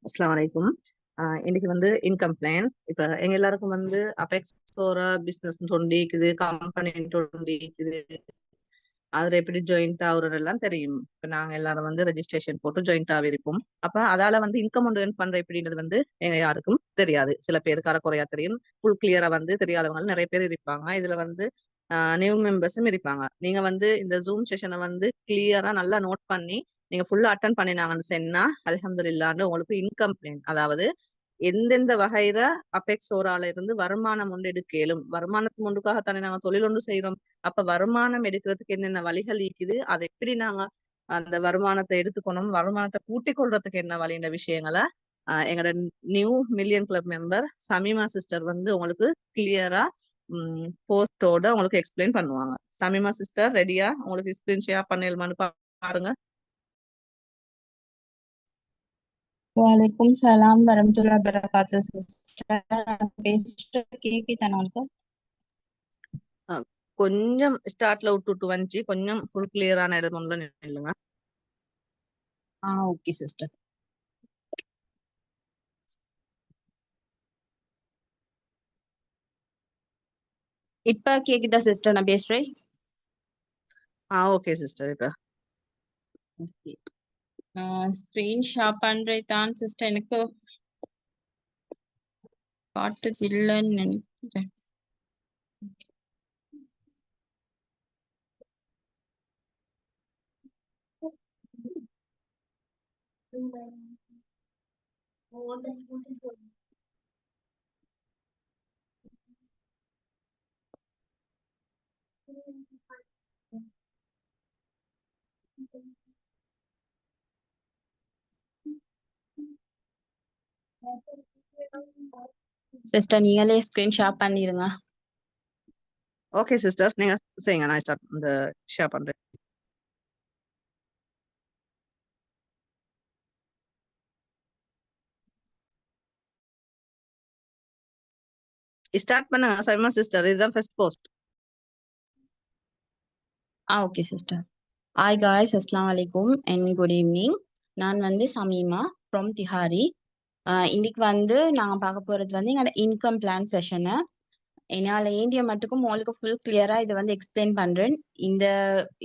அஸ்ஸலாமு அலைக்கும். இன்னைக்கு வந்து இன்கம் பிளான். இப்ப எங்க எல்லாருக்கும் வந்து அபெக்ஸோட பிசினஸ் தொண்டிக்குது, கம்பெனி தொண்டிக்குது. அதுல எப்படி ஜாயிண்ட் ஆகுறதெல்லாம் தெரியும். இப்ப நாங்க எல்லாரும் வந்து ரெஜிஸ்ட்ரேஷன் போட்டு ஜாயிண்ட் ஆகிருப்போம். அப்ப அதால வந்து இன்கம் ஒன்று earn பண்ற எப்படின்றது வந்து எங்க யாருக்கும் தெரியாது. சில பேருக்கு அரைகுறையா தெரியும். ஃபுல் கிளியரா வந்து தெரியாதவங்க நிறைய பேர் இருப்பாங்க. இதுல வந்து நியூ மெம்பர்ஸும் இருப்பாங்க. நீங்க வந்து இந்த ஜூம் செஷனை வந்து கிளியரா நல்லா நோட் பண்ணி நீங்க ஃபுல்லா அட்டன் பண்ணினாங்கன்னு சொன்னா அல்ஹம்துலில்லாஹ்னு உங்களுக்கு இன்கம் பிளான், அதாவது எந்தெந்த வகையில அபெக்ஸ் ஓரால இருந்து வருமானம் ஒன்று எடுக்க இயலும். வருமானத்துக்கு ஒன்றுக்காகத்தானே நாங்க தொழில் ஒன்று செய்யறோம். அப்ப வருமானம் எடுக்கிறதுக்கு என்னென்ன வழிகள் இருக்குது, அதை எப்படி நாங்க அந்த வருமானத்தை எடுத்துக்கணும், வருமானத்தை கூட்டிக் கொள்றதுக்கு என்ன வழின்ற விஷயங்களை எங்களோட new million club member Shamima sister வந்து உங்களுக்கு கிளியரா போஸ்டோட உங்களுக்கு எக்ஸ்பிளைன் பண்ணுவாங்க. சமீமா சிஸ்டர் ரெடியா? உங்களுக்கு ஸ்கிரீன் ஷேர் பண்ணலாமான்னு பாருங்க. वालेकुम सलाम वरहमतुल्लाहि वबरकातुहू सिस्टर பேசிட்டு கேக்குதா உங்களுக்கு? கொஞ்சம் ஸ்டார்ட்ல விட்டுட்டு வந்துச்சு, கொஞ்சம் ஃபுல் கிளியரான இடம் ஒன்றுல நில்லுங்க. Okay sister. இப்ப கேக்குதா சிஸ்டர் நான் பேசுறேன்? Okay sister. இப்ப ஓகே, ஸ்கிரீன் ஷேர் பண்றேன் தான் சிஸ்டர். எனக்கு காட்டுது இல்லைன்னு நினைக்கிறேன். சிஸ்டர் நீங்களே ஸ்கிரீன் ஷேர் பண்ணிருங்க. ஓகே சிஸ்டர், நீங்க செய்யுங்க, நான் ஸ்டார்ட் இந்த ஷேர் பண்றேன். ஸ்டார்ட் பண்ணுங்க சைமா சிஸ்டர், இதுதான் first post. Okay sister. Hi guys, அஸ்ஸலாமு அலைக்கும் அண்ட் குட் ஈவினிங். நான் வந்து சமீமா ஃப்ரம் திஹாரி. இன்னைக்கு வந்து நாங்கள் பார்க்க போகிறது வந்து எங்களோட இன்கம் பிளான் செஷனை. என்னால் ஏண்டிய மட்டுக்கும் உங்களுக்கு ஃபுல் கிளியராக இதை வந்து எக்ஸ்பிளைன் பண்ணுறேன். இந்த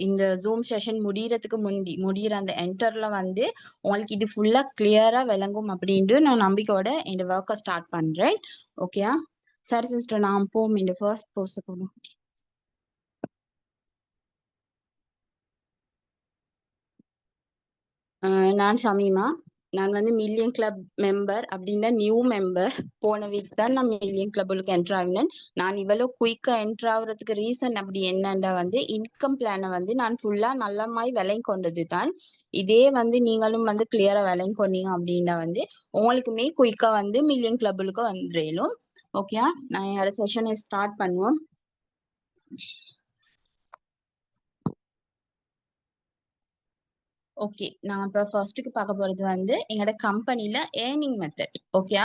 இந்த ஜூம் செஷன் முடியறதுக்கு முடிகிற அந்த என்டர்ல வந்து உங்களுக்கு இது ஃபுல்லாக கிளியராக விளங்கும் அப்படின்ட்டு நான் நம்பிக்கையோட இந்த ஒர்க்கை ஸ்டார்ட் பண்ணுறேன். ஓகேயா? சரி சிஸ்டர், நான் போவோம் இந்த ஃபர்ஸ்ட் போஸ்ட் போகணும். நான் ஷமீமா. நான் வந்து மில்லியன் கிளப் மெம்பர் அப்படின்னா நியூ மெம்பர். போன வீக் தான் நான் மில்லியன் கிளப்புக்கு என்ட்ரு ஆகினேன். நான் இவ்வளோ குயிக்காக என்ட்ரு ஆகுறதுக்கு ரீசன் அப்படி என்னண்டா வந்து இன்கம் பிளானை வந்து நான் ஃபுல்லாக நல்லமாய் விலை கொண்டது தான். இதே வந்து நீங்களும் வந்து கிளியராக விலை கொண்டீங்க அப்படின்னா வந்து உங்களுக்குமே குயிக்காக வந்து மில்லியன் கிளப்புக்கு வந்துடலும். ஓகே, நான் என்னோட செஷனை ஸ்டார்ட் பண்ணுவோம். ஓகே, நான் இப்போ ஃபர்ஸ்ட்டுக்கு பார்க்க போகிறது வந்து எங்களோட கம்பெனியில் ஏர்னிங் மெத்தட். ஓகே,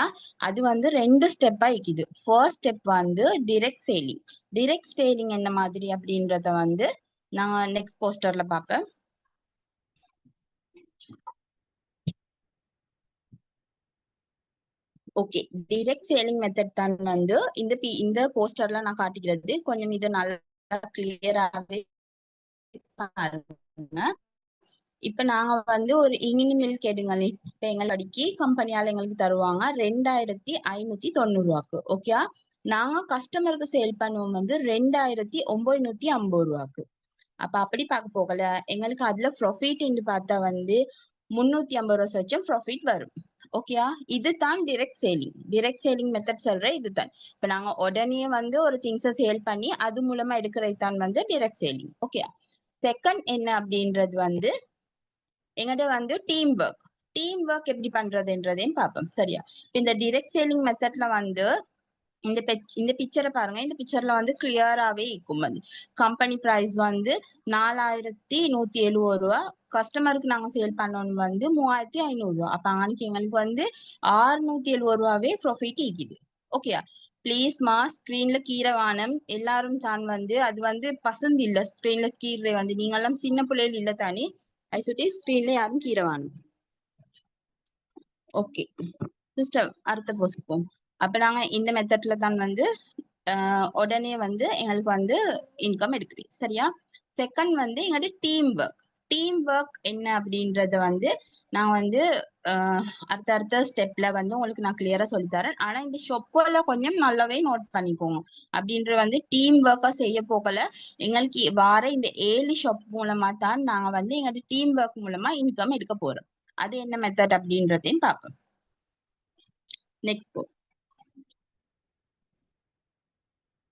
அது வந்து 2 ஸ்டெப்பாக இருக்குது. ஃபர்ஸ்ட் ஸ்டெப் வந்து டிரெக்ட் சேலிங். டிரெக்ட் சேலிங் என்ன மாதிரி அப்படின்றத வந்து நான் நெக்ஸ்ட் போஸ்டரில் பார்ப்பேன். ஓகே, டிரெக்ட் சேலிங் மெத்தட் தான் வந்து இந்த போஸ்டர்ல நான் காட்டிக்கிறது. கொஞ்சம் இதை நல்லா கிளியராகவே பாருங்க. இப்ப நாங்க வந்து ஒரு இனிமேல் கேடுங்களே, இப்ப எங்களுக்கு கம்பெனியால எங்களுக்கு தருவாங்க 2590 ரூபாய்க்கு. ஓகே, நாங்க கஸ்டமருக்கு சேல் பண்ணுவோம் வந்து 2950 ரூபாய்க்கு. அப்ப அப்படி பார்க்க போகல, எங்களுக்கு அதுல ப்ராஃபிட் என்று பார்த்தா வந்து 350 ரூபாய் வச்சும் ப்ராஃபிட் வரும். ஓகேயா? இதுதான் direct selling. Direct selling method சொல்ற இதுதான். இப்ப நாங்க உடனே வந்து ஒரு திங்ஸை சேல் பண்ணி அது மூலமா எடுக்கிறது தான் வந்து டிரெக்ட் சேலிங். ஓகே, செகண்ட் என்ன அப்படின்றது வந்து எங்கிட்ட வந்து டீம் ஒர்க் எப்படி பண்றதுன்றதையும் பார்ப்போம். சரியா? இந்த டிரெக்ட் சேலிங் மெத்தட்ல வந்து இந்த பிக்சரை பாருங்க. இந்த பிக்சர்ல வந்து கிளியராகவே இருக்கும். வந்து கம்பெனி பிரைஸ் வந்து 4170 ரூபா. கஸ்டமருக்கு நாங்க சேல் பண்ணணும் வந்து 3500 ரூபா. அப்ப அன்னைக்கு எங்களுக்கு வந்து 670 ரூபாவே ப்ராஃபிட் இருக்குது. ஓகேயா? ப்ளீஸ்மா ஸ்கிரீன்ல கீரை வானம் எல்லாரும் தான் வந்து அது வந்து பசந்து இல்ல. ஸ்கிரீன்ல கீரை வந்து நீங்க எல்லாம் சின்ன பிள்ளைகள் இல்ல தானே, ஐ சுட்டி ஸ்கிரீன்ல யாரும் கீரை வானம். ஓகே சிஸ்டர், அடுத்த போஸ்ட் போவோம். அப்ப நாங்க இந்த மெத்தட்ல தான் வந்து உடனே வந்து எங்களுக்கு வந்து இன்கம் எடுக்கிறீங்க. சரியா? செகண்ட் வந்து எங்களோட டீம் ஒர்க் என்ன அப்படின்றத வந்து நான் வந்து அடுத்த ஸ்டெப்ல வந்து உங்களுக்கு நான் கிளியரா சொல்லித்தரேன். ஆனா இந்த ஷொப்போல கொஞ்சம் நல்லாவே நோட் பண்ணிக்கோங்க. அப்படின்ற வந்து டீம் ஒர்க்கா செய்ய போகல எங்களுக்கு வார இந்த 7 ஷாப் மூலமா தான் நாங்க வந்து எங்களோட டீம் ஒர்க் மூலமா இன்கம் எடுக்க போறோம். அது என்ன மெத்தட் அப்படின்றதையும் பார்ப்போம். நெக்ஸ்ட் போ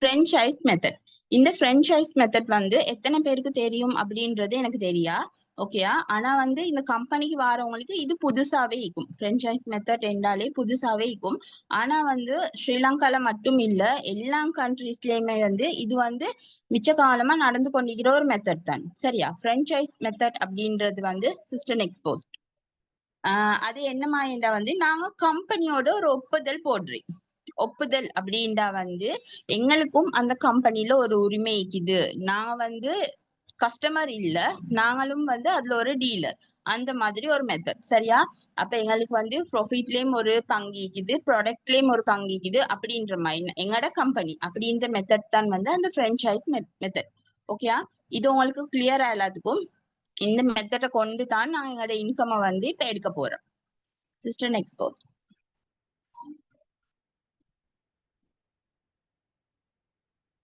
ஃப்ரென்ச்சைஸ் மெத்தட். இந்த ஃப்ரென்ச்சைஸ் மெத்தட் வந்து எத்தனை பேருக்கு தெரியும் அப்படின்றது எனக்கு தெரியா. ஓகேயா? ஆனா வந்து இந்த கம்பெனிக்கு வரவங்களுக்கு இது புதுசாவே இருக்கும். ஃப்ரென்ச்சைஸ் மெத்தட் என்றாலே புதுசாவே இருக்கும். ஆனா வந்து ஸ்ரீலங்கால மட்டும் இல்ல, எல்லா கண்ட்ரீஸ்லயுமே வந்து இது வந்து மிச்ச காலமா நடந்து கொண்டிருக்கிற ஒரு மெத்தட் தான். சரியா? ஃப்ரென்ச்சைஸ் மெத்தட் அப்படின்றது வந்து சிஸ்டம் எக்ஸ்போஸ்ட். அது என்னமாயிண்டா வந்து நாங்க கம்பெனியோட ஒரு ஒப்புதல் போடுறேன். ஒப்புதல் அப்படின்டா வந்து எங்களுக்கும் அந்த கம்பெனில ஒரு உரிமை இருக்குது. நாங்க வந்து கஸ்டமர் இல்ல, நாங்களும் வந்து அதுல ஒரு டீலர். அந்த மாதிரி ஒரு மெத்தட். சரியா? அப்ப எங்களுக்கு வந்து ப்ராஃபிட்லயும் ஒரு பங்கு இருக்குது, ப்ராடக்ட்லயும் ஒரு பங்கு இருக்குது. அப்படின்ற மாதிரி எங்களோட கம்பெனி அப்படின்ற மெத்தட் தான் வந்து அந்த ஃப்ரென்ச்சைஸ் மெத்தட். ஓகேயா? இது உங்களுக்கு கிளியரா எல்லாத்துக்கும்? இந்த மெத்தடை கொண்டு தான் நான் எங்களோட இன்கம் வந்து இப்ப எடுக்க போறேன். System next post.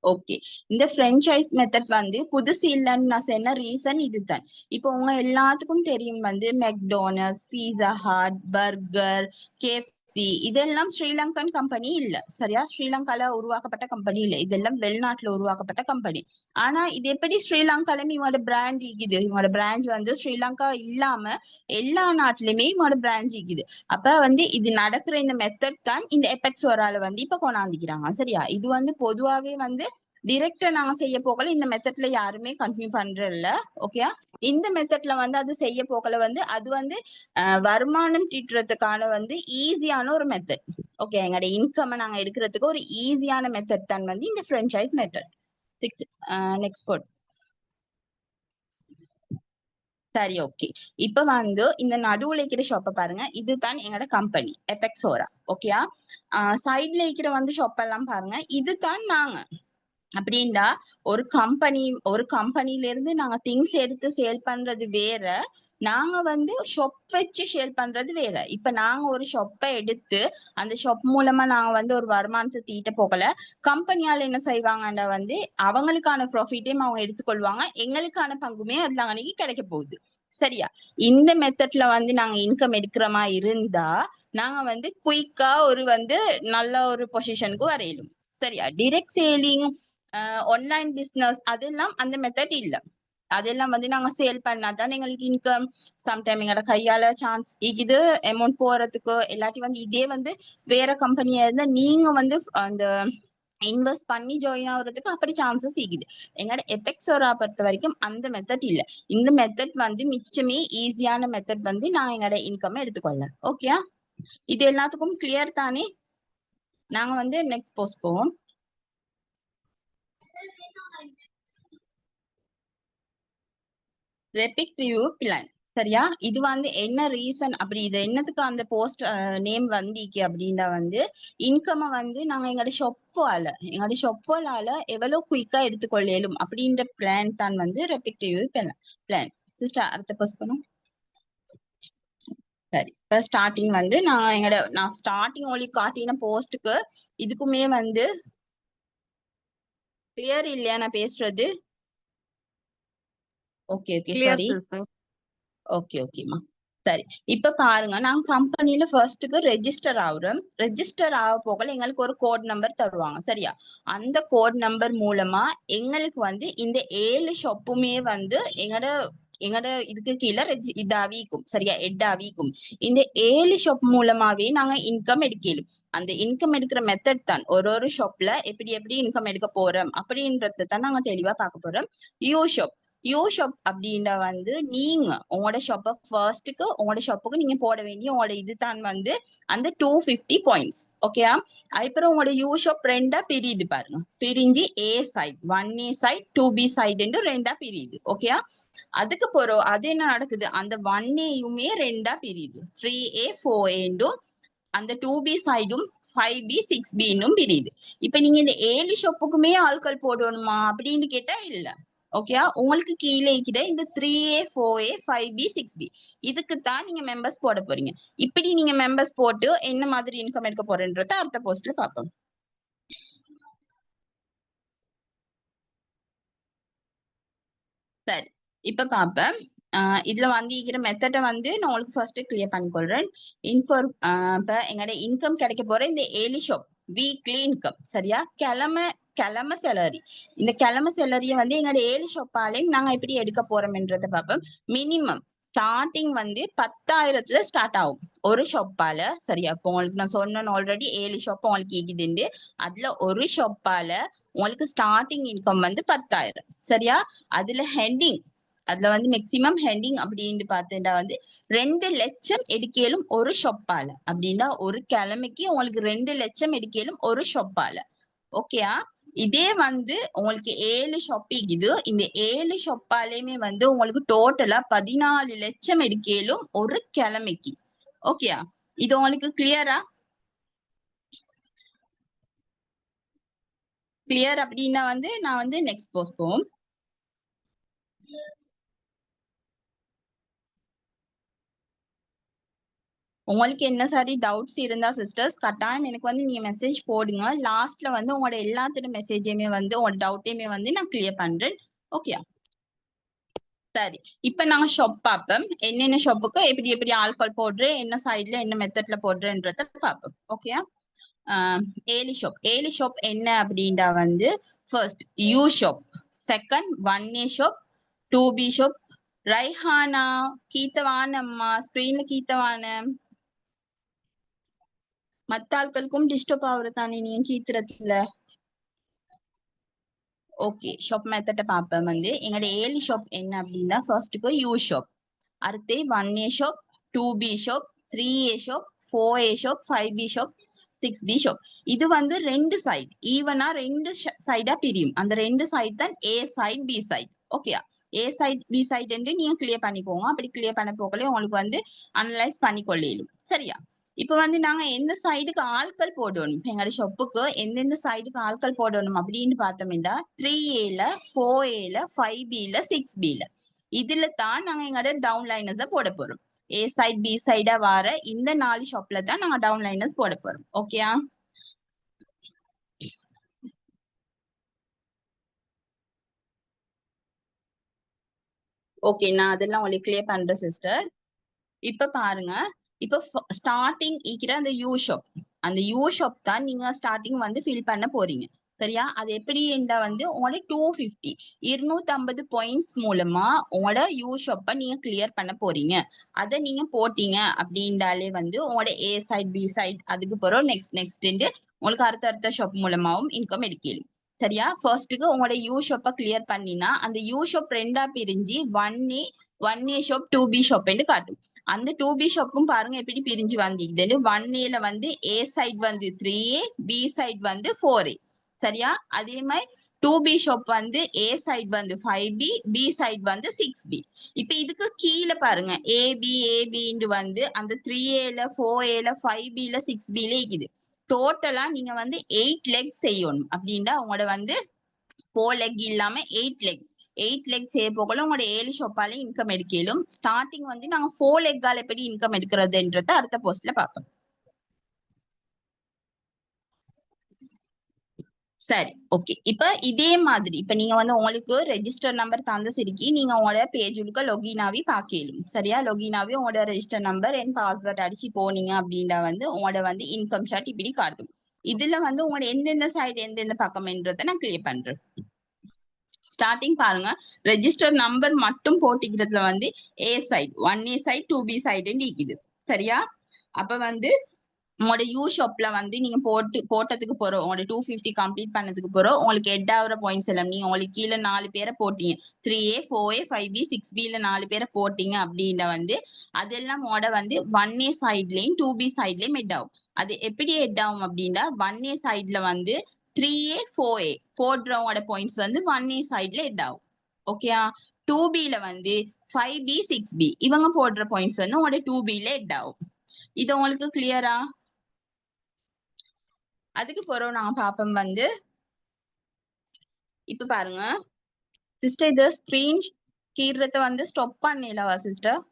ஓகே, இந்த ஃப்ரென்ச்சைஸ் மெத்தட் வந்து புதுசு இல்லைன்னு நான் சொன்ன ரீசன் இதுதான். இப்போ உங்க எல்லாத்துக்கும் தெரியும் வந்து மெக்டோனல்ட்ஸ், பீஸா ஹட், பர்கர், கேஎஃப்சி இதெல்லாம் ஸ்ரீலங்கன் கம்பெனி இல்ல. சரியா? ஸ்ரீலங்கால உருவாக்கப்பட்ட கம்பெனி இல்ல, இதெல்லாம் வெளிநாட்டுல உருவாக்கப்பட்ட கம்பெனி. ஆனா இது எப்படி ஸ்ரீலங்காலும் இவங்களோட பிராண்ட் இருக்குது, இவங்களோட பிரான்ச் வந்து ஸ்ரீலங்கா இல்லாம எல்லா நாட்டிலுமே இவங்களோட பிரான்ச் இருக்குது. அப்ப வந்து இது நடக்கிற இந்த மெத்தட் தான் இந்த எபெக்ஸ் வரால வந்து இப்ப கொண்டாந்துக்கிறாங்க. சரியா? இது வந்து பொதுவாவே வந்து டிரெக்டா நாங்க செய்ய போகல, இந்த மெத்தட்ல யாருமே கன்டினியூ பண்றதில்ல. ஓகே, இந்த மெத்தட்ல வந்து அது செய்ய போகல வந்து அது வந்து வருமானம் தீட்டுறதுக்கான வந்து ஈஸியான ஒரு மெத்தட். ஓகே, எங்களோட இன்கம் நாங்க எடுக்கிறதுக்கு ஒரு ஈஸியான மெத்தட் தான் வந்து இந்த ஃப்ரென்ச்சைஸ் மெத்தட். Next boat. சரி, ஓகே. இப்ப வந்து இந்த நடுவுல இருக்கிற ஷாப்பை பாருங்க, இதுதான் எங்களோட கம்பெனி எபெக்ஸோரா. ஓகேயா? சைட்ல இருக்கிற வந்து ஷாப் எல்லாம் பாருங்க, இதுதான் நாங்க. அப்படின்டா ஒரு கம்பெனில இருந்து நாங்க திங்ஸ் எடுத்து சேல் பண்றது வேற, நாங்க வந்து ஷாப் வச்சு சேல் பண்றது வேற. இப்ப நாங்க ஒரு ஷாப்பை எடுத்து அந்த ஷாப் மூலமா நாங்க வந்து ஒரு வருமானத்தை தீட்ட போகல. கம்பெனியால என்ன செய்வாங்கன்றா வந்து அவங்களுக்கான ப்ராஃபிட்டையும் அவங்க எடுத்துக்கொள்வாங்க, எங்களுக்கான பங்குமே அதுல அன்னைக்கு கிடைக்க போகுது. சரியா? இந்த மெத்தட்ல வந்து நாங்க இன்கம் எடுக்கிற மாதிரி இருந்தா நாங்க வந்து குயிக்கா ஒரு வந்து நல்ல ஒரு பொசிஷனுக்கு வரையிலும். சரியா? டிரெக்ட் சேலிங், ஆன்லைன் பிசினஸ் அதெல்லாம் அந்த மெத்தட் இல்ல. அதெல்லாம் வந்து நாங்க சேல் பண்ணாதான் எங்களுக்கு இன்கம். சம்டைம் எங்களோட கையால சான்ஸ் இது அமௌண்ட் போறதுக்கு இல்லாட்டி வந்து இதே வந்து வேற கம்பெனியா இருந்தா நீங்க வந்து அந்த இன்வெஸ்ட் பண்ணி ஜாயின் ஆகுறதுக்கு அப்படி சான்சஸ் இருக்குது. எங்களோட எபெக்ஸோரா பொறுத்த வரைக்கும் அந்த மெத்தட் இல்ல. இந்த மெத்தட் வந்து மிச்சமே ஈஸியான மெத்தட் வந்து நான் எங்களோட இன்கம் எடுத்துக்கொள்ள. ஓகே, இது எல்லாத்துக்கும் கிளியர் தானே? நாங்க வந்து நெக்ஸ்ட் போஸ்ட் போவோம். ரெபிக் ரிவ்யூ பிளான். சரியா? இது வந்து என்ன ரீசன் அப்படி இது என்னத்துக்கு அந்த போஸ்ட் நேம் வந்திக்கு அப்படின்னா வந்து இன்கம் வந்து நாங்க எங்களோட ஷொப்பால எவ்வளவு குயிக்கா எடுத்துக்கொள்ளலும் அப்படின்ற பிளான் தான் வந்து ரெபிக் ரிவ்யூ பிளான். சிஸ்டர், அடுத்த போஸ்ட் பண்ணும். சரி, இப்ப ஸ்டார்டிங் வந்து நான் ஸ்டார்டிங் ஒளி காட்டின போஸ்டுக்கு இதுக்குமே வந்து கிளியர் இல்லையா நான் பேசுறது? Okay, sorry. ஓகேமா, சரி. இப்ப பாருங்க, நாங்க கம்பெனில ஃபர்ஸ்ட்டுக்கு ரெஜிஸ்டர் ஆகுறோம். ரெஜிஸ்டர் ஆக போகல எங்களுக்கு ஒரு கோட் நம்பர் தருவாங்க. சரியா? அந்த கோட் நம்பர் மூலமா எங்களுக்கு வந்து இந்த 7 ஷாப்புமே வந்து எங்கட இதுக்கு கீழே இதாவிக்கும். சரியா? எட்டாவிக்கும். இந்த 7 ஷாப் மூலமாவே நாங்க இன்கம் எடுக்கலும். அந்த இன்கம் எடுக்கிற மெத்தட் தான் ஒரு ஷாப்ல எப்படி இன்கம் எடுக்க போறோம் அப்படின்றத தான் நாங்க தெளிவா பார்க்க போறோம். யூ ஷாப் அப்படின்ற வந்து நீங்க உங்களோட ஷாப்பை ஃபர்ஸ்ட்டுக்கு உங்களோட ஷாப்புக்கு நீங்க போட வேண்டிய உங்களோட இதுதான் வந்து அந்த 250 பாயிண்ட்ஸ். ஓகே, அதுக்கப்புறம் உங்களோட யூ ஷாப் ரெண்டா பிரியுது பாருங்க. பிரிஞ்சு A side 1A side 2B side ரெண்டா பிரியுது. ஓகே, அதுக்கு போறோம் அது என்ன நடக்குது அந்த 1Aயுமே ரெண்டா பிரியுது 3A 4A அந்த 2B சைடும் 5B 6B பிரியுது. இப்ப நீங்க இந்த 7 ஷாப்புக்குமே ஆட்கள் போடணுமா அப்படின்னு கேட்டா இல்ல. ஓகே, உங்களுக்கு கீழே இருக்கிற இந்த 3A 4A 5B 6B இதுக்கு தான் நீங்க மெம்பர்ஸ் போட போறீங்க. இப்படி நீங்க மெம்பர்ஸ் போட்டு என்ன மாதிரி இன்கம் எடுக்க போறேன்றத அடுத்த போஸ்ட்ல பார்ப்போம். சரி, இப்ப பாப்பேன். இதுல வந்து இருக்கிற மெத்தடை வந்து நான் உங்களுக்கு ஃபர்ஸ்ட் கிளியர் பண்ணிக்கொள்றேன். இப்ப எங்களோட இன்கம் கிடைக்க போற இந்த 7 ஷாப் வீக்லி இன்கம் சரியா, கிழமை சேலரி. இந்த கிழமை சேலரிய வந்து எங்களோட 7 ஷாப்பாலையும் நாங்க எப்படி எடுக்க போறோம்ன்றத பார்ப்போம். மினிமம் ஸ்டார்டிங் வந்து 10,000த்துல ஸ்டார்ட் ஆகும் ஒரு ஷாப்பால சரியா. இப்போ உங்களுக்கு நான் சொன்னேன் ஆல்ரெடி 7 ஷாப் உங்களுக்கு இருக்குதுண்டு. அதுல ஒரு ஷாப்பால உங்களுக்கு ஸ்டார்டிங் இன்கம் வந்து 10,000 சரியா. அதுல ஹெண்டிங் அதுல வந்து மேக்சிமம் ஹெண்டிங் அப்படின்னு பார்த்தா வந்து 2 லட்சம் எடுக்கலும் ஒரு ஷாப்பால அப்படின்னா ஒரு கிழமைக்கு உங்களுக்கு 2 லட்சம் எடுக்கலும் ஒரு ஷாப்பால. ஓகேயா, இதே வந்து உங்களுக்கு 7 ஷாப் இது. இந்த 7 ஷாப்பாலையுமே வந்து உங்களுக்கு டோட்டலா 14 லட்சம் எடுக்கலும் ஒரு கிழமைக்கு. ஓகேயா, இது உங்களுக்கு கிளியரா? கிளியர் அப்படின்னா வந்து நான் வந்து நெக்ஸ்ட் போஸ்ட் போவோம். உங்களுக்கு என்ன சாரி டவுட்ஸ் இருந்தா சிஸ்டர்ஸ் கட்டாயம் எனக்கு வந்து நீங்க மெசேஜ் போடுங்க. லாஸ்ட்ல வந்து உங்களோட எல்லாத்தோட மெசேஜையுமே வந்து உங்களோட டவுட்டையுமே வந்து நான் கிளியர் பண்றேன். ஓகே, சரி. இப்ப நாங்க ஷாப் பார்ப்போம். என்னென்ன ஷாப்புக்கு எப்படி எப்படி ஆல்கால் போடுறேன், என்ன சைட்ல என்ன மெத்தட்ல போடுறேன்றத பார்ப்போம். ஓகே, 7 ஷாப் என்ன அப்படின்னா வந்து first U shop, second 1A shop, 2B shop. Raihana கீத்தவானம்மா ஸ்கிரீன்ல கீத்தவான மத்த ஆட்களுக்கும் டிஸ்டர்ப் ஆகுற தானே நீங்க கீத்துறதுல. ஓகே, ஷாப் மெத்தட பார்ப்பேன். வந்து எங்களோட 7 ஷாப் என்ன அப்படின்னா ஃபர்ஸ்ட்டுக்கு யூ ஷாப், அடுத்து 1A shop, 2B shop, 3A shop, 4A shop, 5B shop, 6B shop. இது வந்து ரெண்டு சைட் ஈவனா ரெண்டு சைடா பிரியும். அந்த ரெண்டு சைட் தான் ஏ சைட் பி சைட். ஓகேயா, ஏ சைட் பி சைட் என்று நீங்க கிளியர் பண்ணிக்கோங்க. அப்படி கிளியர் பண்ண போகல உங்களுக்கு வந்து அனலைஸ் பண்ணிக்கொள்ளும் சரியா. இப்ப வந்து நாங்க எந்த சைடுக்கு ஆட்கள் போடணும், எங்களோட ஷாப்புக்கு எந்தெந்த சைடுக்கு ஆட்கள் போடணும் அப்படின்னு பார்த்தோம்னா 3Aல 4Aல 5Bல 6Bல இதுல தான் நாங்க எங்களோட டவுன் லைனர்ஸ போட போறோம். ஏ சைட் பி சைடா வார இந்த 4 ஷாப்ல தான் நாங்க டவுன் லைனர்ஸ் போட போறோம். ஓகேயா, ஓகே, நான் அதெல்லாம் உங்களுக்கு கிளியர் பண்றேன் சிஸ்டர். இப்ப பாருங்க, இப்ப ஸ்டார்டிங் இருக்கிற அந்த யூ ஷாப், அந்த யூ ஷாப் தான் நீங்க ஸ்டார்டிங் வந்து ஃபில் பண்ண போறீங்க சரியா. அது எப்படி இருந்தா வந்து உங்களோட 250 பாயிண்ட்ஸ் மூலமா உங்களோட யூ ஷாப்பை நீங்க கிளியர் பண்ண போறீங்க. அதை நீங்க போட்டீங்க அப்படின்றாலே வந்து உங்களோட ஏ சைட் பி சைட் அதுக்கு பிறகு நெக்ஸ்ட் உங்களுக்கு அடுத்த ஷாப் மூலமாவும் இன்கம் எடுக்கலாம் சரியா. ஃபர்ஸ்ட்டுக்கு உங்களோட யூ ஷாப்பை கிளியர் பண்ணினா அந்த யூ ஷாப் ரெண்டா பிரிஞ்சு 1A ஷாப் 2B ஷாப் காட்டும். அந்த 2B ஷாப்பும் பாருங்க எப்படி பிரிஞ்சு வந்தீங்க. 1Aல வந்து ஏ சைட் வந்து 3A, பி சைட் வந்து 4A சரியா. அதே மாதிரி 2B ஷாப் வந்து ஏ சைட் வந்து 5B, பி சைட் வந்து 6B. இப்ப இதுக்கு கீழே பாருங்க ஏபி வந்து அந்த 3Aல 4Aல 5Bல 6Bல இருக்குது. டோட்டலா நீங்க வந்து 8 லெக் செய்யணும் அப்படின்னா உங்களோட வந்து 4 லெக் இல்லாம 8 லெக் செய்ய போகல உங்களோட 7 ஷாப்பால இன்கம் எடுக்கலும். ஸ்டார்டிங் வந்து நாங்க 4 லெக்கால எப்படி இன்கம் எடுக்கிறதுன்றத அடுத்த போஸ்ட்ல பார்ப்போம். சரி, ஓகே. இப்ப இதே மாதிரி இப்ப நீங்க வந்து உங்களுக்கு ரெஜிஸ்டர் நம்பர் தந்த சிரிக்கி நீங்க உங்களோட பேஜுக்கு லொகின் ஆகி பாக்கலும் சரியா. லொகின் ஆகி உங்களோட ரெஜிஸ்டர் நம்பர் அண்ட் பாஸ்வேர்ட் அடிச்சு போனீங்க அப்படின்னா வந்து உங்களோட வந்து இன்கம் சார்ட் இப்படி காட்டும். இதுல வந்து உங்களோட எந்தெந்த சைடு எந்தெந்த பக்கம்ன்றத நான் கிளியர் பண்றேன். ஸ்டார்டிங் பாருங்க, ரெஜிஸ்டர் நம்பர் மட்டும் போட்டிக்கிறதுல வந்து ஏ சைட் 1A சைட் 2B சைடுன்னு இருக்குது சரியா. அப்ப வந்து உங்களோட யூ ஷாப்ல வந்து நீங்க போட்டதுக்கு போறோம் உங்களோட 250 கம்ப்ளீட் பண்ணதுக்கு போறோம் உங்களுக்கு ஹெட் ஆகிற பாயிண்ட்ஸ் எல்லாம் நீங்க உங்களுக்கு கீழே 4 பேரை போட்டீங்க 3A 4A 5B 6Bல 4 பேரை போட்டீங்க அப்படின்னா வந்து அதெல்லாம் உங்களோட வந்து 1A சைட்லயும் 2B சைட்லயும் ஹெட் ஆகும். அது எப்படி ஹெட் ஆகும் அப்படின்னா 1A சைட்ல வந்து 3A 4A போடுறவங்களோட பாயிண்ட்ஸ் வந்து 1A சைட்ல ஹெட் ஆகும். ஓகேயா, 2B வந்து 5B 6B இவங்க போடுற பாயிண்ட்ஸ் வந்து உங்களோட 2B எட் ஆகும். இது உங்களுக்கு கிளியரா? அதுக்கு பிறகு நாங்க பாப்போம் வந்து இப்ப பாருங்க சிஸ்டர், இது ஸ்கிரீன் கீறத வந்து ஸ்டாப் பண்ணிடவா சிஸ்டர்?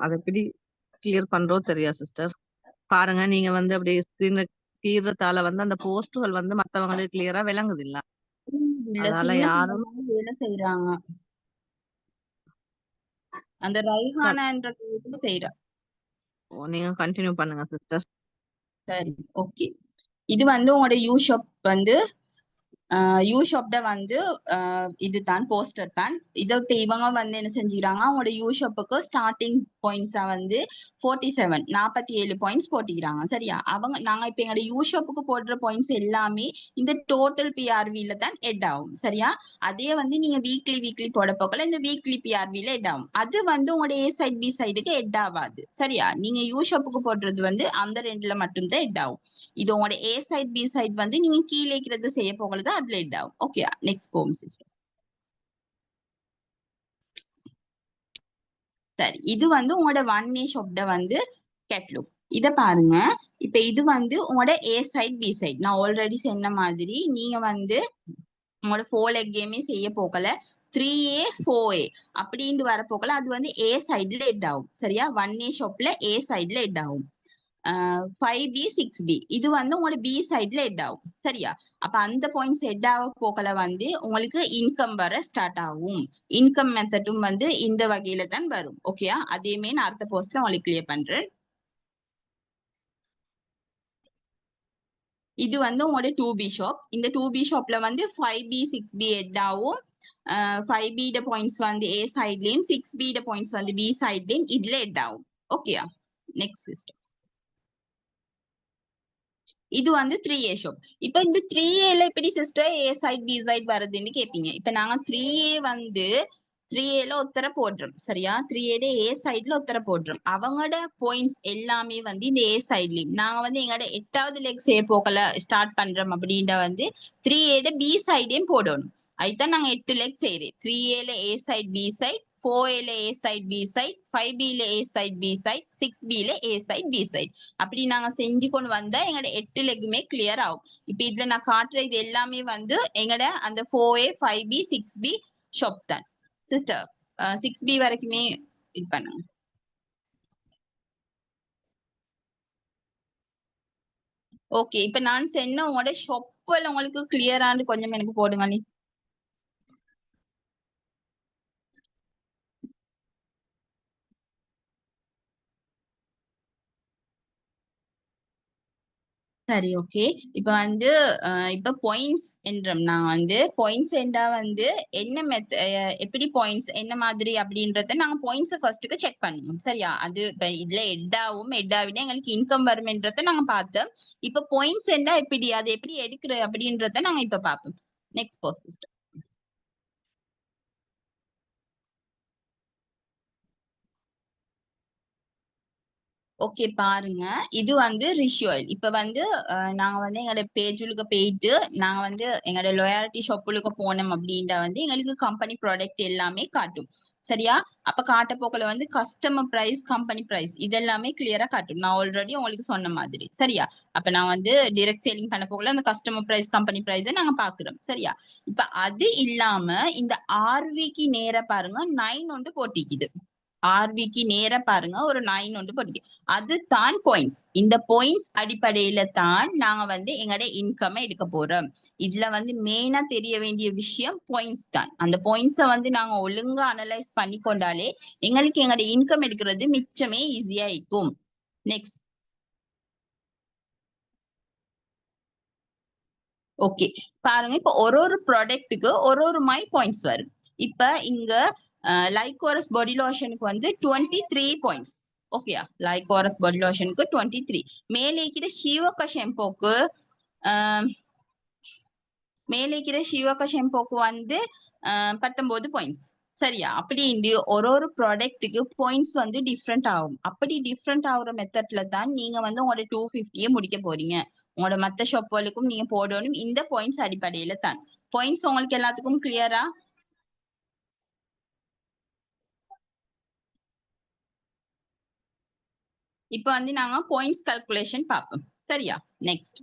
அதை எப்படி கிளியர் பண்றோம் தெரியா சிஸ்டர். பாருங்க, நீங்க வந்து அப்படியே ஸ்கிரீன்ல கீறதால வந்து அந்த போஸ்டுகள் வந்து மத்தவங்களுக்கு கிளியரா விளங்குது இல்ல. இல்ல, அதனால சின்ன யாரும் பிள்ளைங்க வேலை செய்யறாங்க. அந்த ரைஹானான்ற செய்யறா. நீங்க கண்டினியூ பண்ணுங்க சிஸ்டர். சரி, ஓகே. இது வந்து உங்களோட யூ ஷாப் வந்து யூ ஷாப்ட வந்து இதுதான் போஸ்டர் தான். இதை இப்ப இவங்க வந்து என்ன செஞ்சுக்கிறாங்க, அவங்களோட யூ ஷாப்புக்கு ஸ்டார்டிங் பாயிண்ட்ஸா வந்து 47 பாயிண்ட்ஸ் போட்டிக்கிறாங்க. சரியா? நாங்க இப்ப எங்களோட யூ ஷாப்புக்கு போடுற பாயிண்ட்ஸ் எல்லாமே இந்த டோட்டல் பிஆர்வில தான் எட் ஆகும். சரியா? அதே வந்து நீங்க வீக்லி போட போக்கல இந்த வீக்லி பிஆர்வில எட் ஆகும். அது வந்து உங்களோட ஏ சைட் பி சைடுக்கு எட் ஆகாது. சரியா? நீங்க யூ ஷாப்புக்கு போடுறது வந்து அந்த ரெண்டுல மட்டும்தான் எட் ஆகும். இது உங்களோட ஏ சைட் பி சைட் வந்து நீங்க கீழே இருக்கிறது செய்ய போகிறது அதுல எட் ஆகும். ஓகே, நெக்ஸ்ட் போம் சிஸ்டம். சரி, இது வந்து உங்களோட 1A ஷாப்ட வந்து கேட்லாக். இத பாருங்க. இப்ப இது வந்து உங்களோட ஏ சைட் பி சைட். நான் ஆல்ரெடி சொன்ன மாதிரி நீங்க வந்து உங்களோட 4 leg கேமே செய்ய போகல 3A 4A அப்படின்னு வர போகல அது வந்து ஏ சைட்ல எட் ஆகும். சரியா? 1A ஷாப்ல ஏ சைட்ல எட் ஆகும். 5B 6B இது வந்து உங்களோட பி சைட்ல எட் ஆகும். சரியா? அப்ப அந்த பாயிண்ட்ஸ் எட் ஆக போகல வந்து உங்களுக்கு இன்கம் வர ஸ்டார்ட் ஆகும். இன்கம் மெத்தடும் வந்து இந்த வகையில தான் வரும். ஓகேயா? அதையுமே நான் அடுத்த போஸ்ட்ல உங்களுக்கு கிளியர் பண்றேன். இது வந்து உங்களோட 2B ஷாப். இந்த 2B ஷாப்ல வந்து 5B 6B எட் ஆகும். 5B பாயிண்ட்ஸ் வந்து ஏ சைட்லயும் 6B பாயிண்ட்ஸ் வந்து பி சைட்லயும் இதுல எட் ஆகும். ஓகேயா? Next system. இது வந்து 3A ஷாப். இப்ப இந்த 3Aல எப்படி சிஸ்டர் ஏ சைட் பி சைட் வருதுன்னு கேட்பீங்க. இப்ப நாங்க 3A வந்து 3Aல ஒத்தர போடுறோம். சரியா? 3A ஏ சைட்ல ஒத்தர போடுறோம். அவங்களோட பாயிண்ட்ஸ் எல்லாமே வந்து இந்த ஏ சைட்லயும் நாங்க வந்து எங்களோட 8வது லெக் செய்ய போகல ஸ்டார்ட் பண்றோம் அப்படின்ற வந்து 3A பி சைடையும் போடணும். அதுதான் நாங்க 8 லெக் செய்யறோம். 3Aல ஏ சைட் பி சைட், 4Aல ஏ சைட் பி சைட், 5Bல ஏ சைட் பி சைட், 6Bல ஏ சைட் பி சைட். அப்படி நாங்க செஞ்சு கொண்டு வந்தா எங்களோட 8 லெக்குமே கிளியர் ஆகும். இப்ப இதுல நான் காட்டுற இது எல்லாமே வந்து எங்களோட அந்த 4A 5B 6B ஷாப் தான் சிஸ்டர். 6B வரைக்குமே இது பண்ணுங்க. ஓகே, இப்ப நான் சொன்ன உங்களோட ஷாப்ல உங்களுக்கு கிளியரானு கொஞ்சம் எனக்கு போடுங்க நீ. சரி, ஓகே. இப்ப வந்து இப்ப பாயிண்ட்ஸ் என்றோம். நான் வந்து பாயிண்ட்ஸ் என்றா வந்து என்ன எப்படி பாயிண்ட்ஸ் என்ன மாதிரி அப்படின்றத நாங்க பாயிண்ட்ஸ் ஃபர்ஸ்ட்டுக்கு செக் பண்ணுவோம். சரியா? அது இப்ப இதுல எட்டாவும் எட்டாவிட எங்களுக்கு இன்கம் வரும்ன்றத நாங்க பார்த்தோம். இப்ப பாயிண்ட்ஸ் என்றா எப்படி அது எப்படி எடுக்கிற அப்படின்றத நாங்க இப்ப பார்ப்போம். Next post. ஓகே, பாருங்க. இது வந்து ரிஷுவல். இப்ப வந்து நாங்க வந்து எங்களோட பேஜுக்கு போயிட்டு நாங்க வந்து எங்களோட லாயாலிட்டி ஷாப்புக்கு போனோம் அப்படின்ற வந்து எங்களுக்கு கம்பெனி ப்ராடக்ட் எல்லாமே காட்டும். சரியா? அப்ப காட்ட போக்கல வந்து கஸ்டமர் பிரைஸ், கம்பெனி பிரைஸ் இதெல்லாமே கிளியரா காட்டும். நான் ஆல்ரெடி உங்களுக்கு சொன்ன மாதிரி. சரியா? அப்ப நான் வந்து டைரக்ட் சேலிங் பண்ண போகல அந்த கஸ்டமர் பிரைஸ், கம்பெனி பிரைஸை நாங்க பாக்குறோம். சரியா? இப்ப அது இல்லாம இந்த ஆர்விக்கு நேர பாருங்க 9 ஒன்று போட்டிக்குது. ஆர்விக்கு நேர பாருங்க ஒரு 9 ஒன்று போட்டிக்கு. அது தான் பாயிண்ட்ஸ். இந்த பாயிண்ட்ஸ் அடிப்படையில தான் நாங்க வந்து எங்களோட இன்கம் எடுக்க போறோம். இதுல வந்து மெயினா தெரிய வேண்டிய விஷயம் பாயிண்ட்ஸ் தான். அந்த பாயிண்ட்ஸை வந்து நாங்க ஒழுங்கா அனலைஸ் பண்ணி கொண்டாலே எங்களுக்கு எங்களோட இன்கம் எடுக்கிறது மிச்சமே ஈஸியா இருக்கும். நெக்ஸ்ட். ஓகே, பாருங்க. இப்ப ஒரு ப்ராடக்ட்டுக்கு ஒரு மை பாயிண்ட்ஸ் வரும். இப்ப இங்க லைகோரஸ் பாடி லோஷனுக்கு வந்து 23 பாயிண்ட்ஸ். ஓகேயா? லைகோரஸ் பாடி லோஷனுக்கு 23. மேலே இருக்கிற ஷீவக ஷாம்பூக்கு மேலே இருக்கிற சிவக ஷெம்போக்கு வந்து 19 பாயிண்ட்ஸ். சரியா? அப்படி ஒரு ப்ராடக்ட்டுக்கு பாயிண்ட்ஸ் வந்து டிஃப்ரெண்ட் ஆகும். அப்படி டிஃப்ரெண்ட் ஆகுற மெத்தட்ல தான் நீங்க வந்து உங்களோட 250 முடிக்க போறீங்க. உங்களோட மத்த ஷாப்புகளுக்கும் நீங்க போடணும் இந்த பாயிண்ட்ஸ் அடிப்படையில தான். பாயிண்ட்ஸ் உங்களுக்கு எல்லாத்துக்கும் கிளியரா? இப்ப வந்து நாங்க பாயிண்ட்ஸ் கால்குலேஷன் பார்ப்போம். சரியா? நெக்ஸ்ட்.